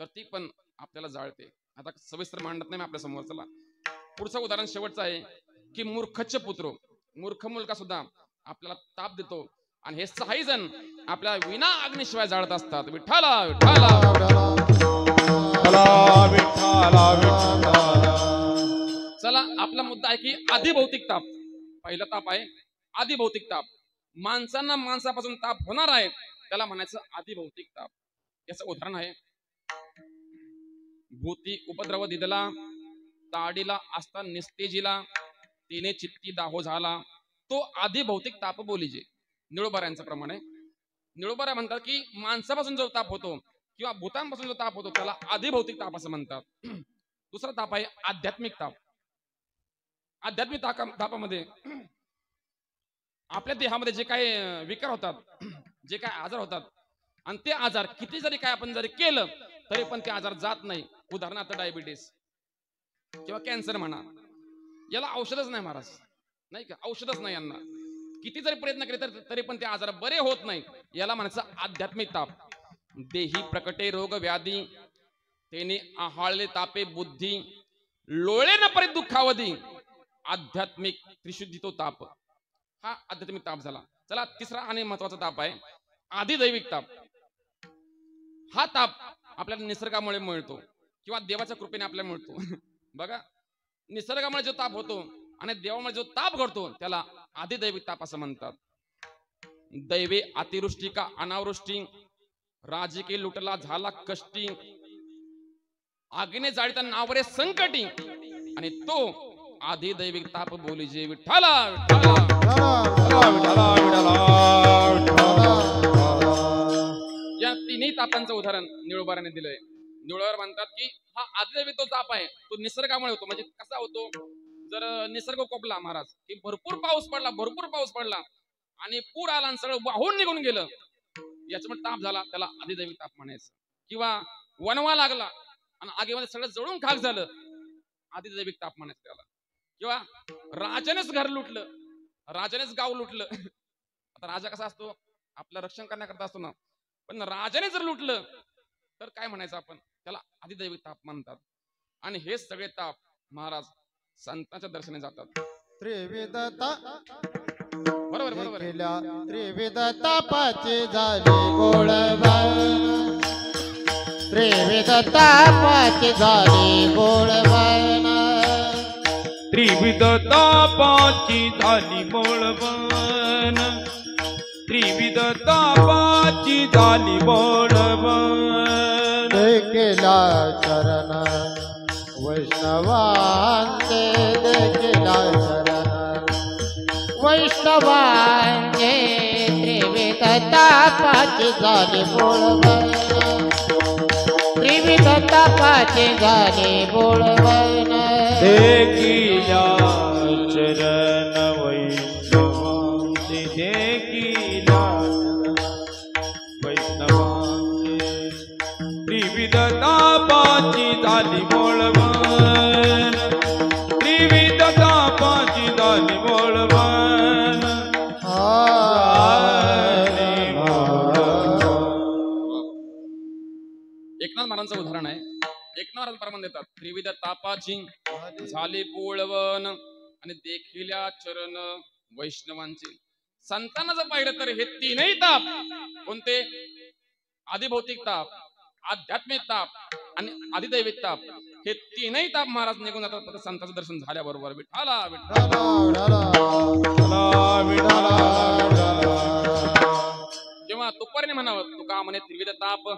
तर ती पण आपल्याला जाळते. आता सविस्तर मांडत नाही मी आपल्या समोर. चला, पुढचं उदाहरण शेवटचं आहे की मूर्खच्च पुत्र. मूर्ख मुलगा सुद्धा आपल्याला ताप देतो आणि हे 6 जण आपल्या विना अग्निशिवाय जाळत असतात. विठ्ठला विठ्ठला चला, आपला मुद्दा आहे की आधिभौतिक ताप. पहिला ताप आहे आधिभौतिक ताप. माणसांना माणसापासून ताप होणार आहे त्याला म्हणायचं आधिभौतिक ताप. याचं उदाहरण आहे, भूती उपद्रव दिदला, ताडीला असता निस्तेजीला, तिने चित्ती दाहो झाला, तो आधिभौतिक ताप बोलीजे. निळोबाऱ्यांचं प्रमाण आहे. निळोबाऱ्या म्हणतात की माणसापासून जो ताप होतो किंवा भूतांपासून जो ताप होतो त्याला आधिभौतिक ताप असं म्हणतात. दुसरा ताप आहे आध्यात्मिक ताप. आध्यात्मिक तापामध्ये आपल्या देहामध्ये जे काही विकार होतात, जे काय आजार होतात, आणि ते आजार किती जरी काय आपण जरी केलं तरी पण ते आजार जात नाही. उदाहरणार्थ डायबिटीस किंवा कॅन्सर म्हणा, याला औषधच नाही महाराज, नाही का? औषधच नाही यांना. किती जरी प्रयत्न केले तरी पण ते आजार बरे होत नाही. याला म्हणायचं आध्यात्मिक ताप. देही प्रकटे रोग व्याधी, तेने आहाळले तापे बुद्धी, लोळे न परी दुःखावधी, आध्यात्मिक त्रिशुद्धी तो ताप. हा आध्यात्मिक ताप झाला. चला, तिसरा आणि महत्वाचा ताप आहे आधिदैविक ताप. हा ताप आपल्याला निसर्गामुळे मिळतो किंवा देवाच्या कृपेने आपल्याला मिळतो. बघा, निसर्गामुळे जो ताप होतो आणि देवामुळे जो ताप घडतो त्याला आधिदैविक ताप असं म्हणतात. दैवे अतिवृष्टी का अनावृष्टी, राजकीय लुटला झाला कष्टी, आगीने जाळीता नावरे संकटी, आणि तो आधिदैविक ताप बोलीजे. विठ्ठला या तिन्ही तापांचं उदाहरण निळोबाराने दिलंय. निळोबार म्हणतात की हा आधिदैविक तो ताप आहे, तो निसर्गामुळे होतो. म्हणजे कसा होतो? जर निसर्ग कोपला महाराज की भरपूर पाऊस पडला आणि पूर आला आणि सगळं वाहून निघून गेलं, याच्यामुळे ताप झाला, त्याला आधिदैविक ताप म्हणायचं. किंवा वणवा लागला आणि आगीमध्ये सगळं जळून खाक झालं, आधिदैविक ताप म्हणायचं त्याला. किंवा राजानेच घर लुटलं, राजानेच गाव लुटलं. आता राजा कसा असतो? आपलं रक्षण करण्याकरता असतो ना, पण राजाने जर लुटलं तर काय म्हणायचं आपण? त्याला आधिदैविक ताप म्हणतात. आणि हे सगळे ताप महाराज संतांच्या दर्शनी जातात. त्रिविध बरोबर त्रिविध तापाचे झाले गोळवान, त्रिविध तापाचे झाले गोळवान, त्रिविध तापाची झाली बोळवण, त्रिविध तापाची झाली बोळवण. केला चरण वैष्णवांचे, केला चरण वैष्णवांचे, त्रिविध तापाचे झाले बोळवण, त्रिविध तापाचे झाले बोळवण. देखिला चरण वैष्णवांचे, देखिला वैष्णवांचे, त्रिविध तापाची झाली बोळवण, त्रिविध तापाची झाली बोळवण. एकनाथ महाराजांचं उदाहरण आहे. एकनाथ महाराज प्रमाण देतात, त्रिविध तापाची झाली बोळवण आणि देखिल्या चरण वैष्णवांचे. संतांना जर पाहिलं तर हे तीनही ताप कोणते? आधिभौतिक ताप, आध्यात्मिक ताप आणि आधिदैविक ताप, हे तीनही ताप महाराज निघून जातात संतांचं दर्शन झाल्याबरोबर. विठ्ठला जेव्हा तुकाराने म्हणावं, तुका म्हणे त्रिविध ताप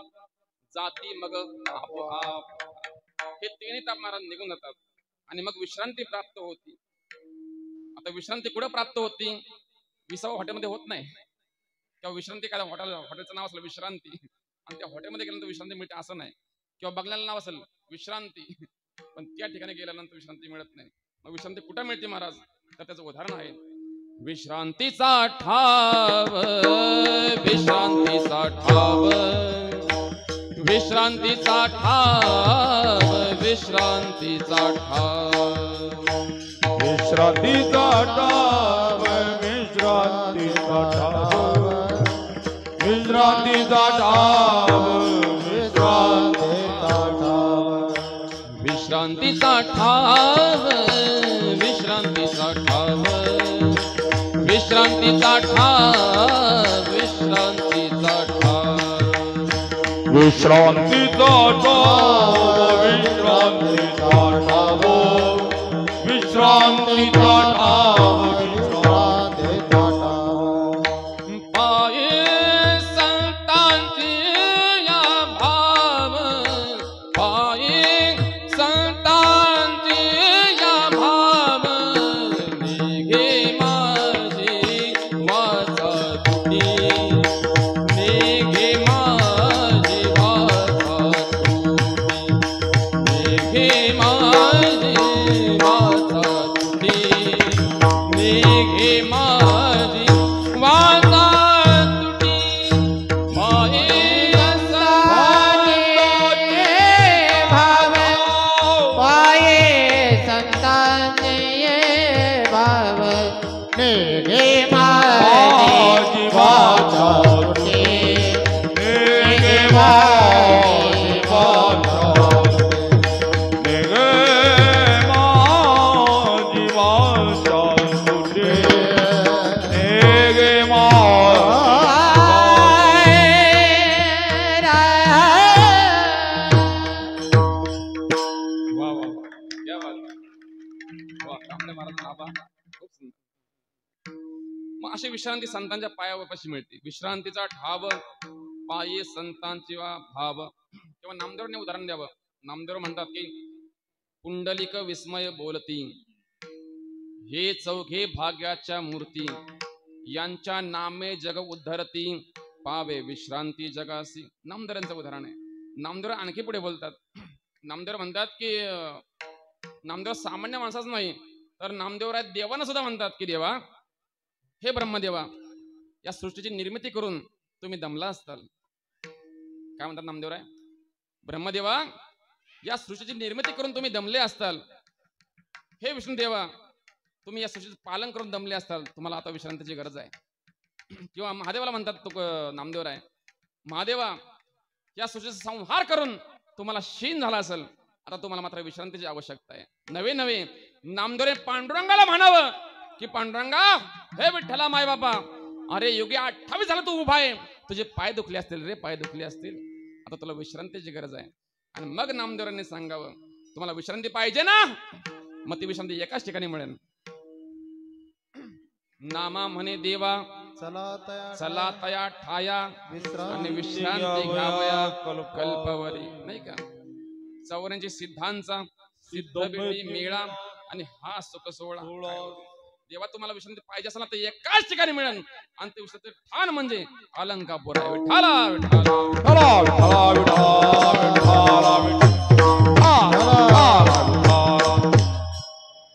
जाती मग आप, हे तिन्ही ताप महाराज निघून जातात आणि मग विश्रांती प्राप्त होती. आता विश्रांती कुठे प्राप्त होती? 20व्या हॉटेलमध्ये होत नाही, किंवा विश्रांती काय हॉटेलचं नाव असलं विश्रांती आणि त्या हॉटेलमध्ये गेल्यानंतर विश्रांती मिळते असं नाही, किंवा बंगल्याला नाव असेल विश्रांती पण त्या ठिकाणी गेल्यानंतर विश्रांती मिळत नाही. मग विश्रांती कुठे मिळते महाराज? तर त्याचं उदाहरण आहे विश्रांतीचा ठाव, विश्रांतीचा ठाव, विश्रांतीचा ठाव, विश्रांतीचा ठाव, विश्रांतीचा ठाव, विश्रांतीचा ठाव, विश्रांतीचा ठाव, विश्रांतीचा ठाव, विश्रांतीचा ठाव, विश्रांतीचा ठाव, विश्रांतीचा ठाव, विश्रांतीचा ठाव, विश्रांतीचा ठाव, विश्रांतीचा ठाव, विश्रांतीचा ठाव, पाये संतांची या भाव, पाये संतांची या भाव, निघे माझी वाचा तुटी, निघे माझी वाचा तुटी, निघे माझी वाचा तुटी, निघे माझी वाचा तुटी, माये पाये संतांचे भाव, निघे माझी वाचा तुटी, निघे माझी वाचा वा वा वा, क्या बात आहे. वा, आपल्या महाराज आबा खूप सुंदर. मग अशी विश्रांती संतांच्या पायापाशी मिळते. विश्रांतीचा ठाव, पाये संतांची वा भाव. किंवा नामदेवने उदाहरण द्यावं. नामदेव म्हणतात की पुंडलिक विस्मय बोलती, हे चौघे भाग्याच्या मूर्ती, यांच्या नामे जग उद्धरती, पावे विश्रांती जगासी. नामदेवांचं उदाहरण आहे. नामदेव आणखी पुढे बोलतात. नामदेव म्हणतात की नामदेव सामान्य माणसाच नाही, तर नामदेवराय देवांना सुद्धा म्हणतात की देवा, हे ब्रह्मदेवा, या सृष्टीची निर्मिती करून तुम्ही दमला असताल. काय म्हणतात नामदेवराय? ब्रह्मदेवा, या सृष्टीची निर्मिती करून तुम्ही दमले असताल. हे विष्णुदेवा, तुम्ही या सृष्टीचं पालन करून दमले असताल, तुम्हाला आता विश्रांतीची गरज आहे. किंवा महादेवाला म्हणतात तो नामदेवराय, महादेवा, या सृष्टीचा संहार करून तुम्हाला क्षीण झाला असेल, आता तुम्हाला मात्र विश्रांतीची आवश्यकता आहे. नवे नवे नामदेवरे पांडुरंगाला म्हणावं की पांडुरंगा, हे विठ्ठला माय बापा, अरे योगी 28 झाला तू उभा आहे, तुझे पाय दुखले असतील रे, पाय दुखले असतील, आता तुला विश्रांतीची गरज आहे. आणि मग नामदेवरांनी सांगावं, तुम्हाला विश्रांती पाहिजे ना, मग ती विश्रांती एकाच ठिकाणी मिळेल. नामा म्हणे देवा, चला तया ठाया, आणि विश्रांती घ्यावया कल्पवरी. नाही का? चौऱ्यांची सिद्धांचा सिद्धबेडी मेळा आणि हा सुख सोहळा. देवा, तुम्हाला विश्रांती पाहिजे असेल तर एकाच ठिकाणी मिळेल, आणि ते विश्रांती ठाण म्हणजे अलंकापूर आहे. विठाला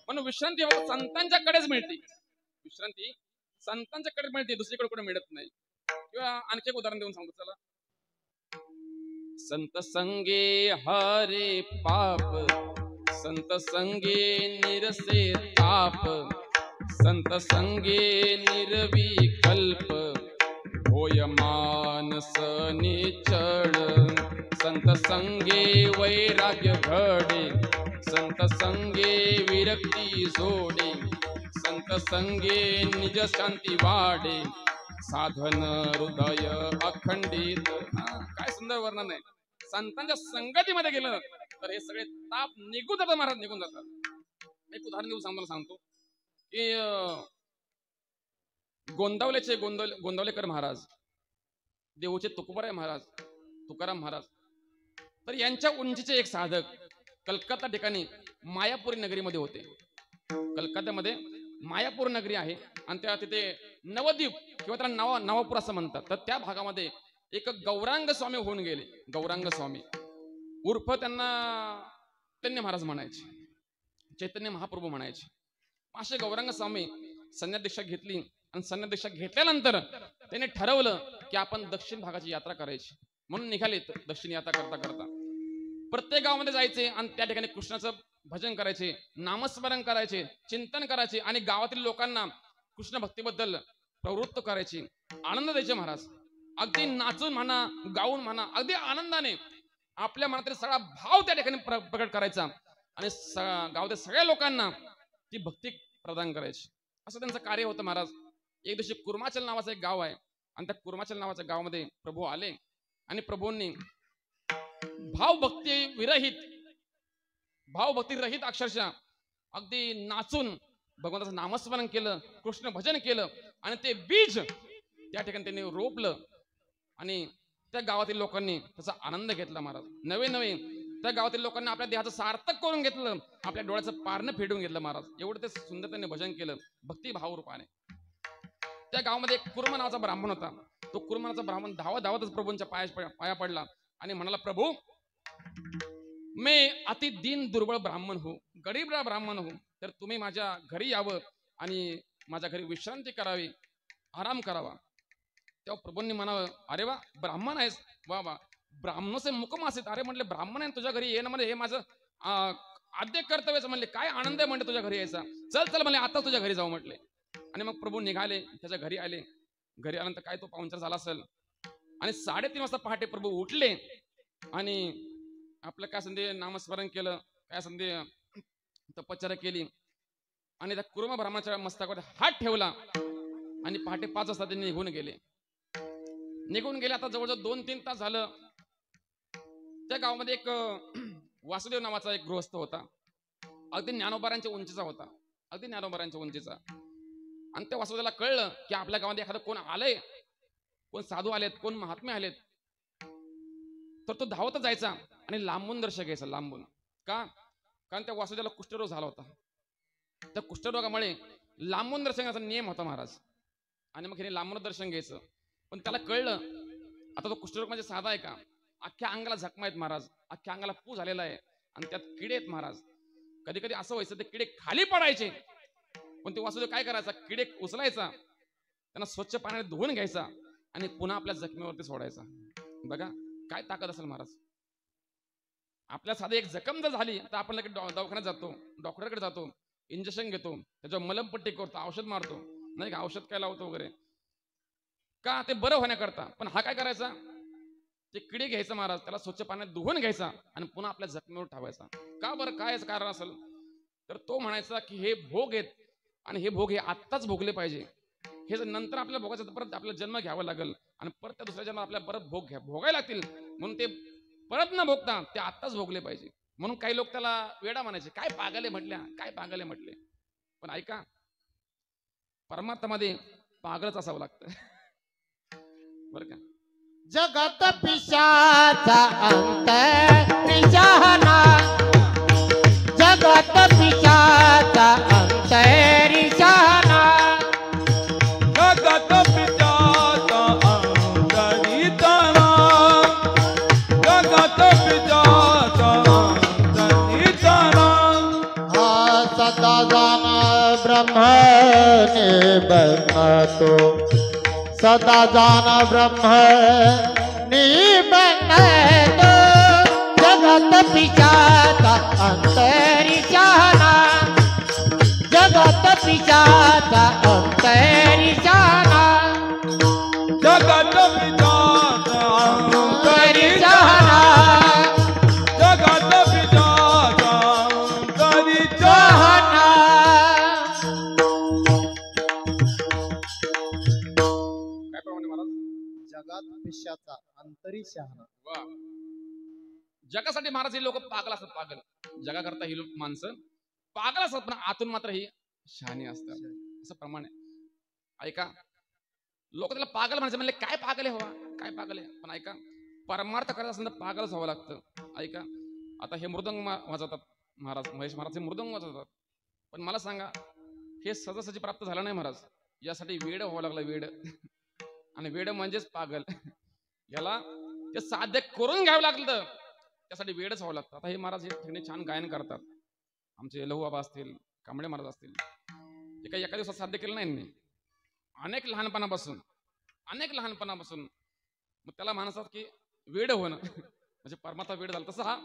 म्हणून विश्रांती संतांच्याकडेच मिळते. विश्रांती संतांच्याकडे मिळते, दुसरीकडे कुठे मिळत नाही. किंवा आणखी एक उदाहरण देऊन सांगतो. चला, संत संगे हरे पाप, संत संगे निरसे ताप, संत संगे निर्विकल्प, होय मानस निचळ, संत संगे वैराग्य घडे, संत संगे विरक्ती सोडे, संत संगे निज शांती वाढे, साधन हृदय अखंडित. काय सुंदर वर्णन आहे. संतांच्या संगतीमध्ये गेलं तर हे सगळे ताप निघून जातात महाराज, निघून जातात. एक उदाहरण देऊन सांगतो की गोंदावलेचे गोंदावलेकर महाराज, देऊचे तुकोबाराय महाराज, तुकाराम महाराज, तर यांच्या उंचीचे एक साधक कलकत्ता ठिकाणी मायापुरी नगरीमध्ये होते. कलकत्त्यामध्ये मायापूर नगरी आहे आणि त्या तिथे नवद्वीप किंवा त्याला नवापूर असं म्हणतात. तर त्या भागामध्ये एक गौरांग स्वामी होऊन गेले. गौरांग स्वामी उर्फ त्यांना चैतन्य महाराज म्हणायचे, चैतन्य महाप्रभू म्हणायचे. असे गौरांग स्वामी संन्यास दीक्षा घेतली आणि संन्यास दीक्षा घेतल्यानंतर त्याने ठरवलं की आपण दक्षिण भागाची यात्रा करायची. म्हणून निघाले दक्षिण यात्रा करता करता प्रत्येक गावामध्ये जायचे आणि त्या ठिकाणी कृष्णाचं भजन करायचे, नामस्मरण करायचे, चिंतन करायचे आणि गावातील लोकांना कृष्ण भक्तीबद्दल प्रवृत्त करायचे, आनंद द्यायचे. महाराज अगदी नाचून म्हणा, गाऊन म्हणा, अगदी आनंदाने आपल्या मनातील सगळा भाव त्या ठिकाणी प्रकट करायचा आणि गावातील सगळ्या लोकांना ती भक्ती प्रदान करायची. असं त्यांचं कार्य होतं. महाराज एक दिवशी कुर्माचल नावाचं एक गाव आहे आणि त्या कुर्माचल नावाच्या गावामध्ये प्रभू आले आणि प्रभूंनी भावभक्ती रहित अक्षरशः अगदी नाचून भगवंताचं नामस्मरण केलं, कृष्ण भजन केलं आणि ते बीज त्या ठिकाणी त्यांनी रोपलं आणि त्या गावातील लोकांनी त्याचा आनंद घेतला. महाराज नवे त्या गावातील लोकांनी आपल्या देहाचं सार्थक करून घेतलं, आपल्या डोळ्याचं पारणं फेडून घेतलं. महाराज एवढं ते सुंदर त्यांनी भजन केलं भक्तिभाव रूपाने. त्या गावामध्ये एक कुर्मा नावाचा ब्राह्मण होता. तो कुर्मा नावाचा ब्राह्मण धावतच प्रभूंच्या पाया पडला आणि म्हणाला, प्रभू मैं अति दीन दुर्बळ ब्राह्मण हो, गरीब ब्राह्मण हो, तर तुम्ही माझ्या घरी यावं आणि माझ्या घरी विश्रांती करावी, आराम करावा. तेव्हा प्रभूंनी म्हणावं, अरे वा ब्राह्मण आहेस, वा वा ब्राह्मणसे मुकमासित. अरे म्हटले ब्राह्मण आहे तुझ्या घरी येणं म्हणजे हे माझं आद्य कर्तव्यच. म्हणले काय आनंद आहे म्हणले तुझ्या घरी यायचा, चल म्हणले आता तुझ्या घरी जाऊ म्हटले. आणि मग प्रभू निघाले, त्याच्या घरी आले. घरी आल्यानंतर काय तो पाहुणचार झाला असेल आणि 3:30 वाजता पहाटे प्रभू उठले आणि आपलं काय संधी नामस्मरण केलं, काय संधी तपश्चर्या केली आणि त्या कुर्मा ब्राह्मणाच्या मस्तकावर हात ठेवला आणि पहाटे 5 वाजता ते निघून गेले. आता जवळजवळ 2-3 तास झालं. त्या गावामध्ये एक वासुदेव नावाचा एक गृहस्थ होता. अगदी ज्ञानोबारांच्या उंचीचा होता, अगदी ज्ञानोबारांच्या उंचीचा. आणि त्या वासुदेवाला कळलं की आपल्या गावामध्ये एखादं कोण आलंय, कोण साधू आलेत, कोण महात्मे आलेत, तर तो धावतच जायचा आणि लांबून दर्शन घ्यायचा. लांबून का? कारण त्या वासुदेवाला कुष्ठरोग झाला होता. त्या कुष्ठरोगामुळे लांबून दर्शन घ्यायचा नियम होता महाराज. आणि मग हे लांबून दर्शन घ्यायचं. पण त्याला कळलं आता तो कुष्ठरोग म्हणजे साधा आहे का, अख्ख्या अंगाला जखमा आहेत महाराज, अख्ख्या अंगाला पू झालेला आहे आणि त्यात किडे आहेत महाराज. कधी कधी असं व्हायचं ते किडे खाली पडायचे, पण ते वासुदेव काय करायचा, किडे उचलायचा, त्यांना स्वच्छ पाण्याने धुवून घ्यायचा आणि पुन्हा आपल्या जखमेवरती सोडायचा. बघा काय ताकद असेल महाराज. आपल्या साधी एक जखम जर झाली तर आपण लगेच दवाखान्यात जातो, डॉक्टरकडे जातो, इंजेक्शन घेतो, त्याच्यावर मलमपट्टी करतो, औषध मारतो, नाही का, औषध काय लावतो वगैरे, का ते बरं होण्याकरता. पण हा काय करायचा, ते किडे घ्यायचा महाराज, त्याला स्वच्छ पाण्यात धुवून घ्यायचा आणि पुन्हा आपल्या जखमेवर ठेवायचा. का बरं, काय कारण असेल तर तो म्हणायचा की हे भोग आहेत आणि हे भोग हे आत्ताच भोगले पाहिजे. हे जर नंतर आपल्याला भोगायचं तर परत आपल्याला जन्म घ्यावा लागेल आणि परत त्या दुसऱ्या जन्मात आपल्याला परत भोगायला लागतील. म्हणून ते परत न भोगता ते आत्ताच भोगले पाहिजे. म्हणून काही लोक त्याला वेडा म्हणायचे, काय पागले म्हटल्या, काय पागले म्हटले. पण ऐका, परमार्थामध्ये पागलच असावं लागतं बरं का. जगत पिशाचा अंत रिशाना, जगत पिशाचा अंत रिशाना, जगत पिशाचा अंतरिताना, जगत पिशाचा अंतरिताना. हा सदा जाना ब्रह्म निबंधतो, सदा जाना ब्रह्म निबंधतो, जगत पिशाचा अंतरिशाना, जगत पिशाचा अंतरिशाना, जगत पिशाचा अंतरिशाना, जगत पिशाचा अंतरिताना. काय प्रमाणे महाराज, जगात पिशाचा अंतरी शहाणा. वा. जगासाठी महाराज हे लोक पागल असतात, पागल. जगाकरता ही लोक माणसं पागल असतात, पण आतून मात्र ही शहाणी असतात. असं प्रमाण आहे. ऐका, लोक त्याला पागल म्हणायचं, म्हणले काय पागल आहे हवा, काय पागल आहे. पण ऐका, परमार्थ करायचं असेल तर पागलच व्हावं लागतं. ऐका, आता हे मृदंग वाजवतात महाराज, महेश महाराज हे मृदंग वाजवतात. पण मला सांगा, हे सहजासहजी प्राप्त झालं नाही महाराज. यासाठी वेड व्हावं लागलं, वेड. आणि वेड म्हणजेच पागल. याला ते साध्य करून घ्यावं लागलं, त्यासाठी वेडच व्हावं लागतं. आता हे महाराज हे ठिकाणी छान गायन करतात, आमचे लहू बाबा असतील, कांबळे महाराज असतील. हे काही एका दिवसात साध्य केलं नाही मी, अनेक लहानपणापासून मग त्याला म्हणतात की वेड होणं म्हणजे परमात्मा वेड झाला. तसं हा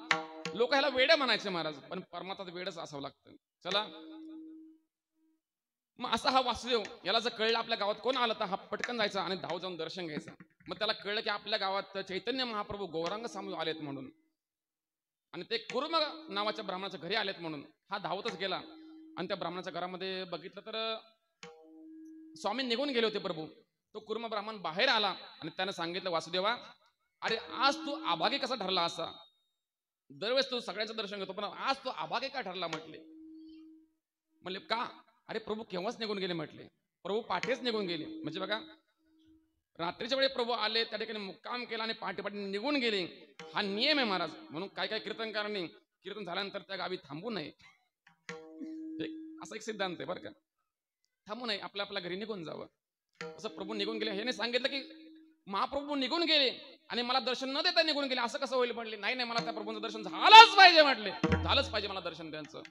लोक ह्याला वेड म्हणायचे महाराज, पण परमात्मा वेडच असावं लागतं. चला, मग असा हा वासुदेव, याला जर कळलं आपल्या गावात कोण आलं तर हा पटकन जायचा आणि धाव जाऊन दर्शन घ्यायचं. मग त्याला कळलं की आपल्या गावात चैतन्य महाप्रभू गौरांग स्वामी आलेत म्हणून, आणि ते कुर्म नावाच्या ब्राह्मणाच्या घरी आलेत म्हणून हा धावतच गेला. आणि त्या ब्राह्मणाच्या घरामध्ये बघितलं तर स्वामी निघून गेले होते प्रभू. तो कुर्म ब्राह्मण बाहेर आला आणि त्याने सांगितलं, वासुदेवा, अरे आज तू आभागी कसा ठरला? असा दरवेळेस तू सगळ्यांचं दर्शन घेतो, पण आज तू आभागी का ठरला? म्हणले का? अरे प्रभू केव्हाच निघून गेले म्हटले. प्रभू पाठीच निघून गेले. म्हणजे बघा, रात्रीच्या वेळी प्रभू आले, त्या ठिकाणी मुक्काम केला आणि पहाटे निघून गेले. हा नियम आहे महाराज. म्हणून काय काय कीर्तनकारांनी कीर्तन झाल्यानंतर त्या गावी थांबू नये, असा एक सिद्धांत आहे बरं का. थांबू नये, आपल्या आपल्या घरी निघून जावं. असं प्रभू निघून गेले. ह्याने सांगितलं की महाप्रभू निघून गेले आणि मला दर्शन न देता निघून गेले, असं कसं होईल? म्हटले नाही नाही, मला त्या प्रभूंचं दर्शन झालंच पाहिजे. म्हटले झालंच पाहिजे मला दर्शन त्यांचं.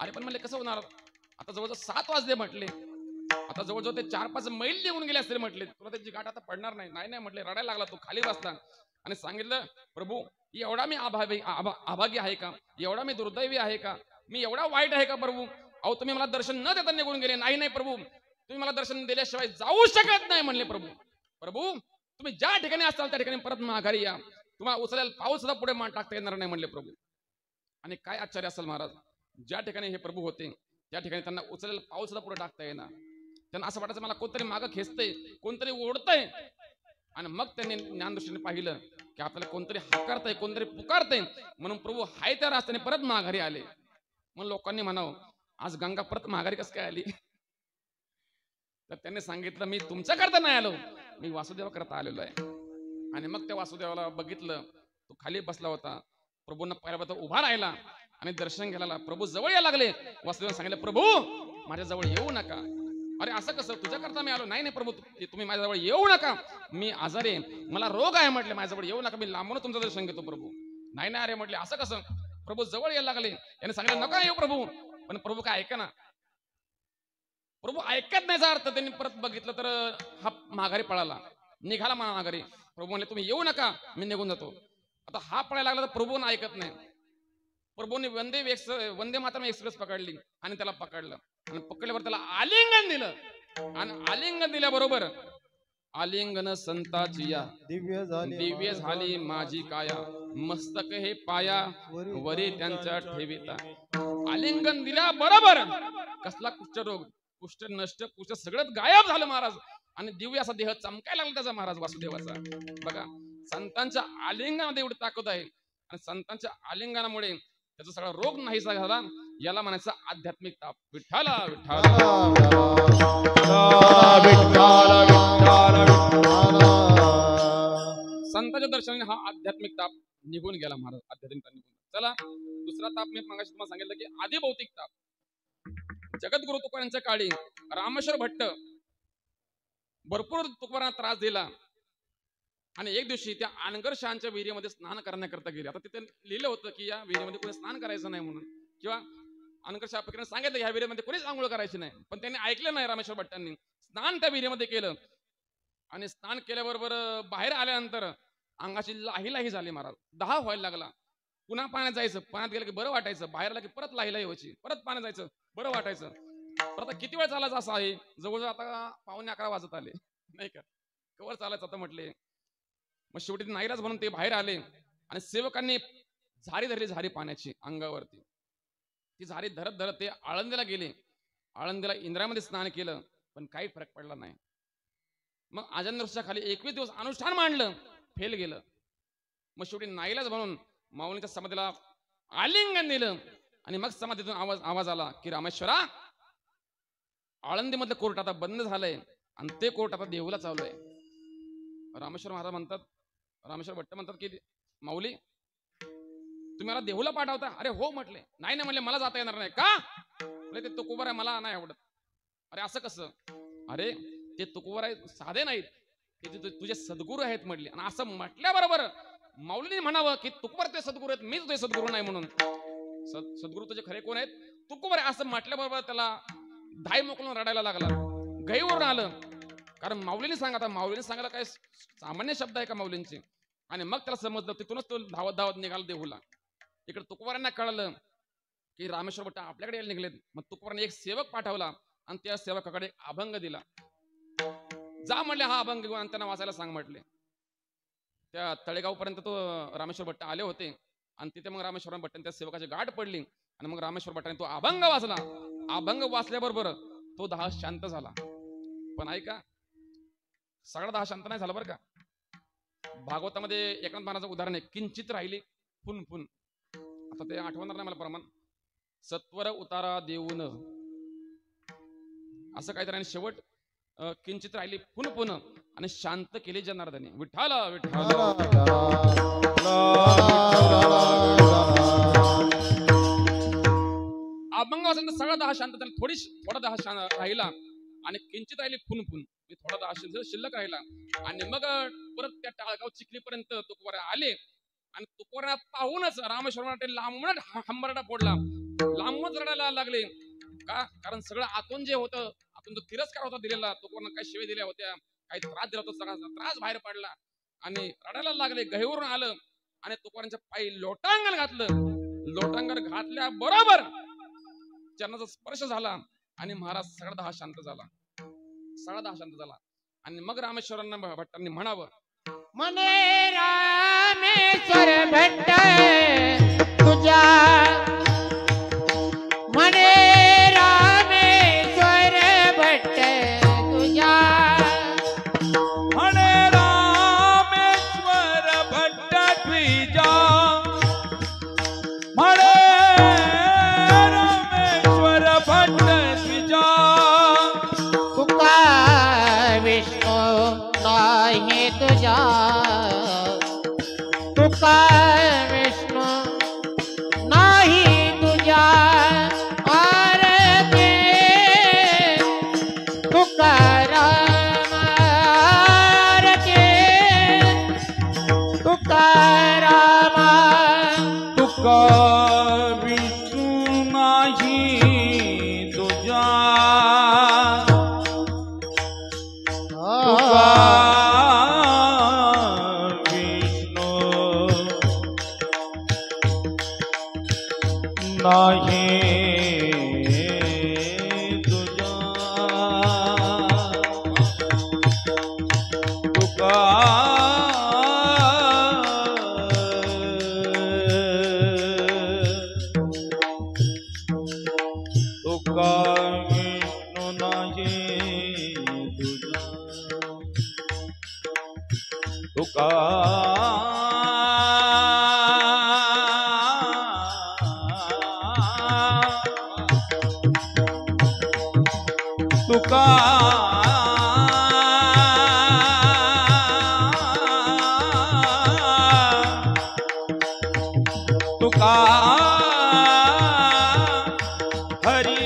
अरे पण म्हणले कसं होणार? आता जवळजवळ 7 वाजले म्हटले, आता जवळजवळ ते 4-5 मैल निघून गेले असतील म्हटले, तुला त्याची गाठ आता पडणार नाही. नाही नाही म्हटले, रडायला लागला तो, खाली बसला आणि सांगितलं, प्रभू एवढा मी अभागी आहे का? एवढा मी दुर्दैवी आहे का? मी एवढा वाईट आहे का प्रभू? अहो तुम्ही मला दर्शन न देता निघून गेले. नाही नाही प्रभू, तुम्ही मला दर्शन दिल्याशिवाय जाऊ शकत नाही म्हणले. प्रभू तुम्ही ज्या ठिकाणी असाल त्या ठिकाणी परत माघारी या, तुम्हाला उचलायला पाऊल सुद्धा पुढे मान टाकता येणार नाही म्हणले प्रभू. आणि काय आश्चर्य असेल महाराज, ज्या ठिकाणी हे प्रभू होते त्या ठिकाणी त्यांना उचलायला पाऊल सुद्धा पुढे टाकता येणार. त्यांना असं वाटायचं मला कोणतरी मागं खेचतंय, कोणतरी ओढतंय. आणि मग त्यांनी ज्ञानदृष्टीने पाहिलं की आपल्याला कोणतरी हाकारतंय, कोणतरी पुकारतंय, म्हणून प्रभू हाय त्या रस्त्याने परत माघारी आले. मग लोकांनी म्हणावं, आज गंगा परत माघारी कसं काय आली? तर त्यांनी सांगितलं, मी तुमच्या करता नाही आलो, मी वासुदेवा करता आलेलो आहे. आणि मग त्या वासुदेवाला बघितलं, तो खाली बसला होता. प्रभूंना पाहिल्याबद्दल उभा राहिला आणि दर्शन घ्यायला प्रभू जवळ यायला लागले. वासुदेवाने सांगितलं, प्रभू माझ्या जवळ येऊ नका. अरे असं कसं? तुझ्या करता मी आलो. नाही नाही प्रभू, तुम्ही माझ्या जवळ येऊ नका, मी आजारी आहे, मला रोग आहे म्हटले, माझ्या जवळ येऊ नका, मी लांबून तुमचं दर्शन घेतो. प्रभू नाही नाही अरे म्हटले, असं कसं? प्रभू जवळ यायला लागले. याने सांगितलं, नका येऊ प्रभू. पण प्रभू काय ऐका ना, प्रभू ऐकत नाही. अर्थ त्यांनी परत बघितलं तर हा माघारी पळाला, निघाला माघारी. प्रभू म्हणले, तुम्ही येऊ नका, मी निघून जातो. आता हा पळायला लागला तर प्रभूंना ऐकत नाही. प्रभूंनी वंदे मातरम एक्सप्रेस पकडली आणि त्याला पकडलं आणि पकडल्यावर त्याला आलिंगन दिलं. आणि आलिंगन दिल्याबरोबर आलिंगन संताची या दिव्य झाली माझी काया, मस्तक हे पाया वरी त्यांच्या ठेविता. आलिंगन दिल्याबरोबर कसला कुष्ठरोग, कुष्ठ नष्ट, कुष्ठ सगळं गायब झालं महाराज. आणि दिव्य असा देह चमकायला लागला त्याचा महाराज वासुदेवाचा. बघा, संतांच्या आलिंगनामध्ये एवढी ताकद आहे आणि संतांच्या आलिंगनामुळे त्याचा सगळा रोग नाहीसा झाला. याला म्हणायचं आध्यात्मिक ताप. विठ्ठला संतांच्या दर्शनाने हा आध्यात्मिक ताप निघून गेला महाराज. आध्यात्मिक ताप निघून. चला, दुसरा ताप मी मगाशी तुम्हाला सांगितलं की आदिभौतिक ताप. जगद्गुरु तुकारांच्या काळी रामेश्वर भट्ट भरपूर तुकारांना त्रास दिला आणि एक दिवशी त्या अनगरशहांच्या विहिरीमध्ये स्नान करण्याकरता गेले. आता तिथे लिहिलं होतं की या विहिरीमध्ये कोणी स्नान करायचं नाही म्हणून, किंवा अनगरशहा फकीरांनी सांगितलं ह्या विहिरीमध्ये कोणीच आंघोळ करायची नाही. पण त्यांनी ऐकलं नाही. रामेश्वर भट्टांनी स्नान त्या विहिरीमध्ये केलं आणि स्नान केल्याबरोबर बाहेर आल्यानंतर अंगाची लाही झाली महाराज. दाह व्हायला लागला. पुन्हा पाण्यात जायचं, पाण्यात गेलं की बरं वाटायचं, बाहेर आला की परत लाही व्हायची, परत पाण्यात जायचं, बरं वाटायचं. परत किती वेळ चालायचं असं आहे? जवळजवळ आता 11:15 वाजत आले नाही का, कवर चालायचं आता म्हटले. मग शेवटी नाईलाज म्हणून ते बाहेर आले आणि सेवकांनी झारी धरली, झारी पाण्याची अंगावरती. ती झारी धरत धरत ते आळंदीला गेले. आळंदीला इंद्रामध्ये स्नान केलं, पण काही फरक पडला नाही. मग आजन्य खाली 21 दिवस अनुष्ठान मांडलं, फेल गेलं. मग शेवटी नाईलाज म्हणून माऊलीच्या समाधीला आलिंगन दिलं आणि मग समाधीतून आवाज आला की रामेश्वरा, आळंदीमधलं कोर्ट आता बंद झालंय आणि ते कोर्ट आता देहूला चालू आहे. रामेश्वर महाराज म्हणतात, रामेश्वर भट्ट म्हणतात की माऊली तुम्ही मला देहूला पाठवता? अरे हो म्हटले. नाही नाही म्हणले, मला जाता येणार नाही. का? म्हणजे ते तुकोबार आहे, मला नाही आवडत. अरे असं कसं? अरे ते तुकोबर आहेत साधे नाहीत, ते तुझे सद्गुरू आहेत म्हटले. आणि असं म्हटल्याबरोबर माऊलीने म्हणावं की तुकोबर ते सद्गुरू आहेत, मीच तुझे सद्गुरू नाही म्हणून. सद्गुरू तुझे खरे कोण आहेत? तुकोबर आहे असं म्हटल्याबरोबर त्याला धाय मोकलून रडायला लागला. गईवरून आलं. कारण माऊलीने सांगा, माऊलीने सांगायला काय सामान्य शब्द आहे का माऊलींचे? आणि मग त्याला समजलं. तिथूनच तो धावत धावत निघाला देहूला. इकडे तुकोबारांना कळलं की रामेश्वर भट्ट आपल्याकडे यायला निघलेत. मग तुकोबारांनी एक सेवक पाठवला आणि त्या सेवकाकडे अभंग दिला. जा म्हणले हा अभंग घेऊन त्यांना वाचायला सांग म्हटले. त्या तळेगाव पर्यंत तो रामेश्वर भट्ट आले होते आणि तिथे मग रामेश्वर भट्ट त्या सेवकाची गाठ पडली आणि मग रामेश्वर भट्टाने तो अभंग वाचला. अभंग वाचल्याबरोबर तो दाह शांत झाला. पण ऐका, सगळा दाह शांत नाही झाला बरं का. भागवतामध्ये एकनाथ महाराजांचं उदाहरण आहे, किंचित राहिली फुन फुन. आता ते आठवणार नाही मला प्रमाण. सत्वर उतारा देऊन असं काहीतरी. आणि शेवट किंचित राहिली फुन फुन आणि शांत केले जनार्दने. विठ्ठल विठ्ठल. अभंग वाचल्यानंतर सगळा दाह शांत झाला. थोडा दाह राहिला आणि किंचित राहिली फुन फुन. थोडा दाह शिल्लक राहिला. आणि मग परत त्या टाळगाव चिखलीपर्यंत तुकोबार आले आणि तुकोबारांना पाहूनच रामेश्वर लांबूनच हंबरडा फोडला. लांबूनच रडायला लागले. का? कारण सगळं आतून जे होतं, आतून जो तिरस्कार होता दिलेला, तुकोबारांना काही शिवे दिल्या होत्या, काही त्रास दिला होता, सगळा त्रास बाहेर पडला आणि रडायला लागले. गहीवरून आलं आणि तुकोबारांच्या पायी लोटांगण घातलं. लोटांगण घातल्या बरोबर चरणाचा स्पर्श झाला आणि महाराज सगळा दाह शांत झाला. सगळा दाह शांत झाला. आणि मग रामेश्वरांना भट्टांनी म्हणावं, मने रामेश्वर भट्ट तुझ्या, मने रामेश्वर भट्ट तुझ्या, म्हणे रामेश्वर भट्ट तुझ्या, म्हणे रामेश्वर भट्ट तुझ्या. तुका विष्णू नाही तुझ्या, तुका विष्णू नाही तुझ्या, आरती तुकाराम आरती तुकाराम. तुका विष्णू नाही तुझ्या, तुका विष्णू नाही तुझ्या, तुका तुका विष्णू नाही तुझा, तुका तुका तुका हरी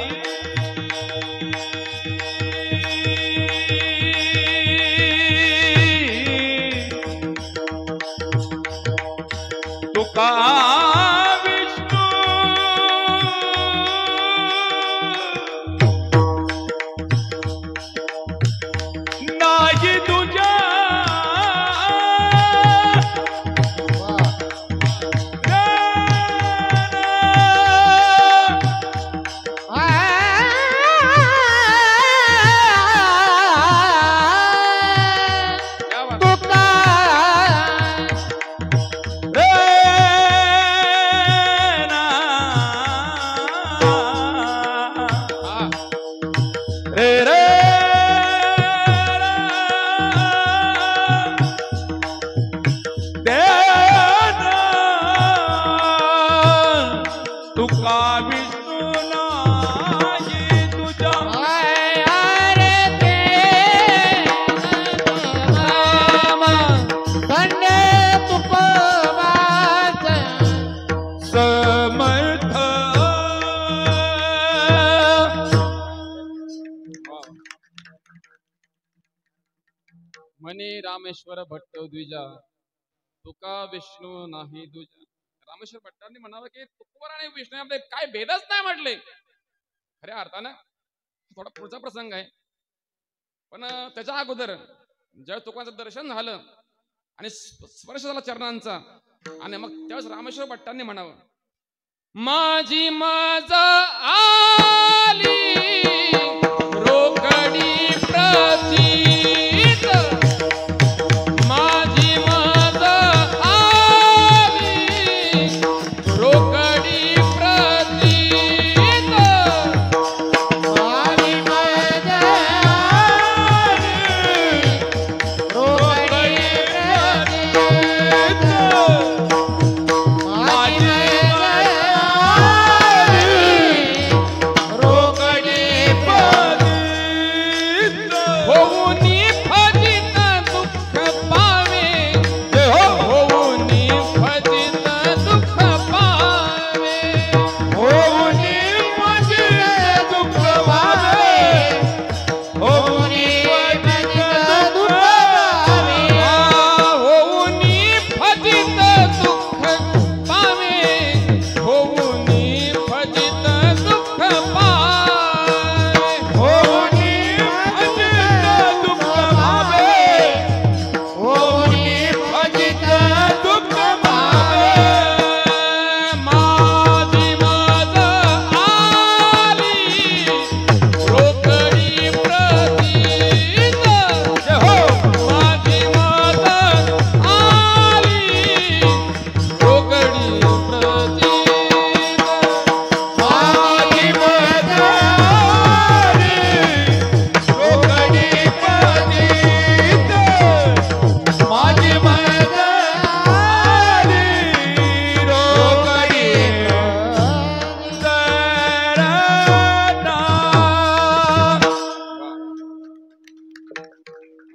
तुका विष्णू म्हणे रामेश्वर भट्ट द्विजा तुका विष्णू नाही दुजा. रामेश्वर भट्टांनी म्हणावं की तुकोबर आणि विष्णू यामध्ये काय भेदच नाही म्हटले. खऱ्या अर्थानं थोडा पुढचा प्रसंग आहे, पण त्याच्या अगोदर ज्यावेळेस तुकोबांचं दर्शन झालं आणि स्पर्श झाला चरणांचा, आणि मग त्यावेळेस रामेश्वर भट्टांनी म्हणावं माझी मज आली रोकडी प्रतीत, माझी मज आली रोकडी प्रतीत, माझी मज आली रोकडी प्रतीत, माझी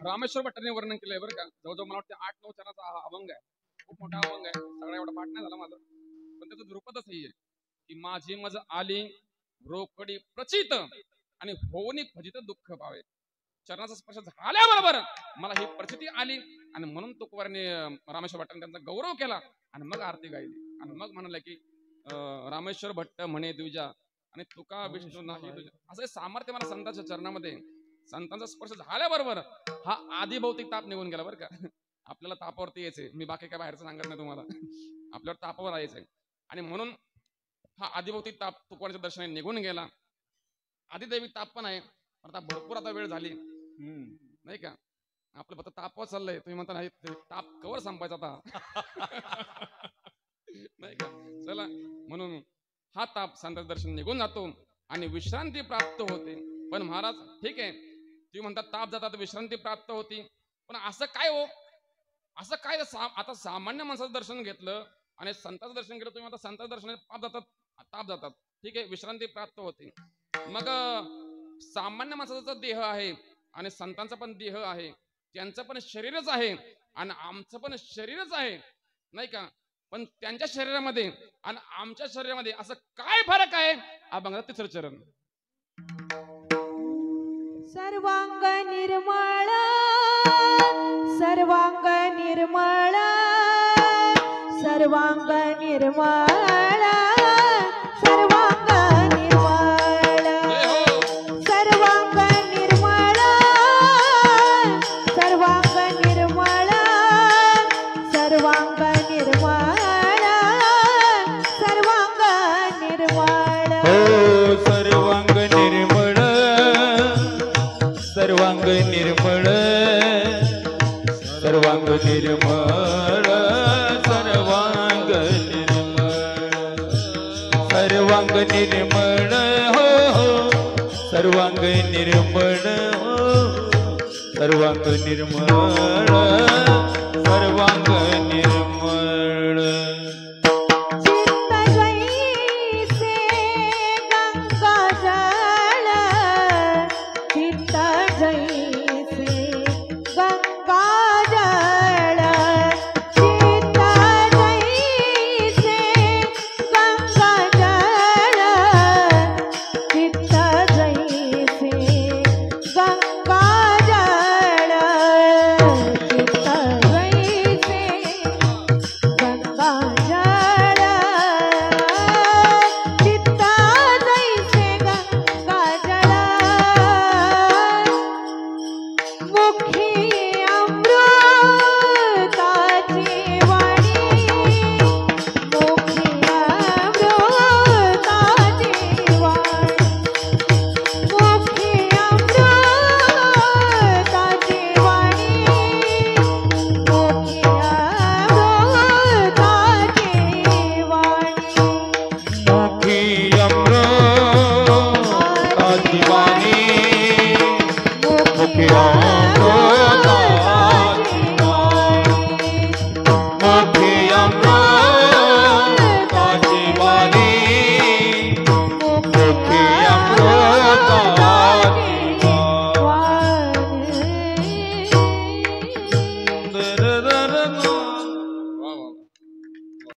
रामेश्वर भट्टांनी वर्णन केलंय बरं का. जवळजवळ मला वाटतं 8-9 चरणाचा हा अभंग आहे. खूप मोठा अभंग आहे. सगळा एवढा पाठ नाही झाला माझा, पण त्याचं ध्रुपदच हे आहे की माझी मज आली रोकडी प्रचित आणि होऊनी फजित दुःख पावे. चरणाचा स्पर्श झाल्याबरोबर मला ही प्रचिती आली, आणि म्हणून तुकोबांनी रामेश्वर भट्टांनी त्यांचा गौरव केला, आणि मग आरती गायली, आणि मग म्हणाले की रामेश्वर भट्ट म्हणे द्विजा आणि तुका विष्णू नाही तुझ्या. असं सामर्थ्य मला संतांच्या चरणामध्ये. संतांचा स्पर्श झाल्याबरोबर हा आधी भौतिक ताप निघून गेला बरं का. आपल्याला तापावरती यायचंय, मी बाकी काय बाहेरचं सांगत नाही तुम्हाला, आपल्यावर तापावर यायचंय, आणि म्हणून हा आदिभौतिक ताप तुकोबांच्या दर्शनाने निघून गेला. आदिदैविक ताप पण आहे, पण आता भरपूर आता वेळ झाली नाही का. आपलं फक्त तापवर चाललंय, तुम्ही म्हणता नाही ताप कवर संपायचा आता नाही का. चला, म्हणून हा ताप संतांचं दर्शन निघून जातो आणि विश्रांती प्राप्त होते. पण महाराज ठीक आहे, तुम्ही म्हणतात ताप जातात विश्रांती प्राप्त होती, पण असं काय हो, असं काय आता सामान्य माणसाचं दर्शन घेतलं आणि संतांचं दर्शन केलं, तुम्ही आता संतांचं दर्शन ताप जातात ठीक आहे, विश्रांती प्राप्त होते. मग सामान्य माणसाचा देह आहे आणि संतांचा पण देह आहे, त्यांचं पण शरीरच आहे आणि आमचं पण शरीरच आहे नाही का. पण त्यांच्या शरीरामध्ये आणि आमच्या शरीरामध्ये असं काय फरक आहे, अभंगाचं तिसरं चरण. सर्वांग निर्मळ सर्वांग निर्मळ सर्वांग निर्मळ सर्वांग निर्मळ सर्वांग निर्मळ सर्वांग निर्मळ सर्वांग निर्मळ सर्वांग निर्मळ हो सर्वांग निर्मळ सर्वांग निर्मळ सर्वांग निर्मळ सर्वांग निर्मळ सर्वांग निर्मळ हो हो सर्वांग निर्मळ हो सर्वांग निर्मळ सर्वांग निर्मळ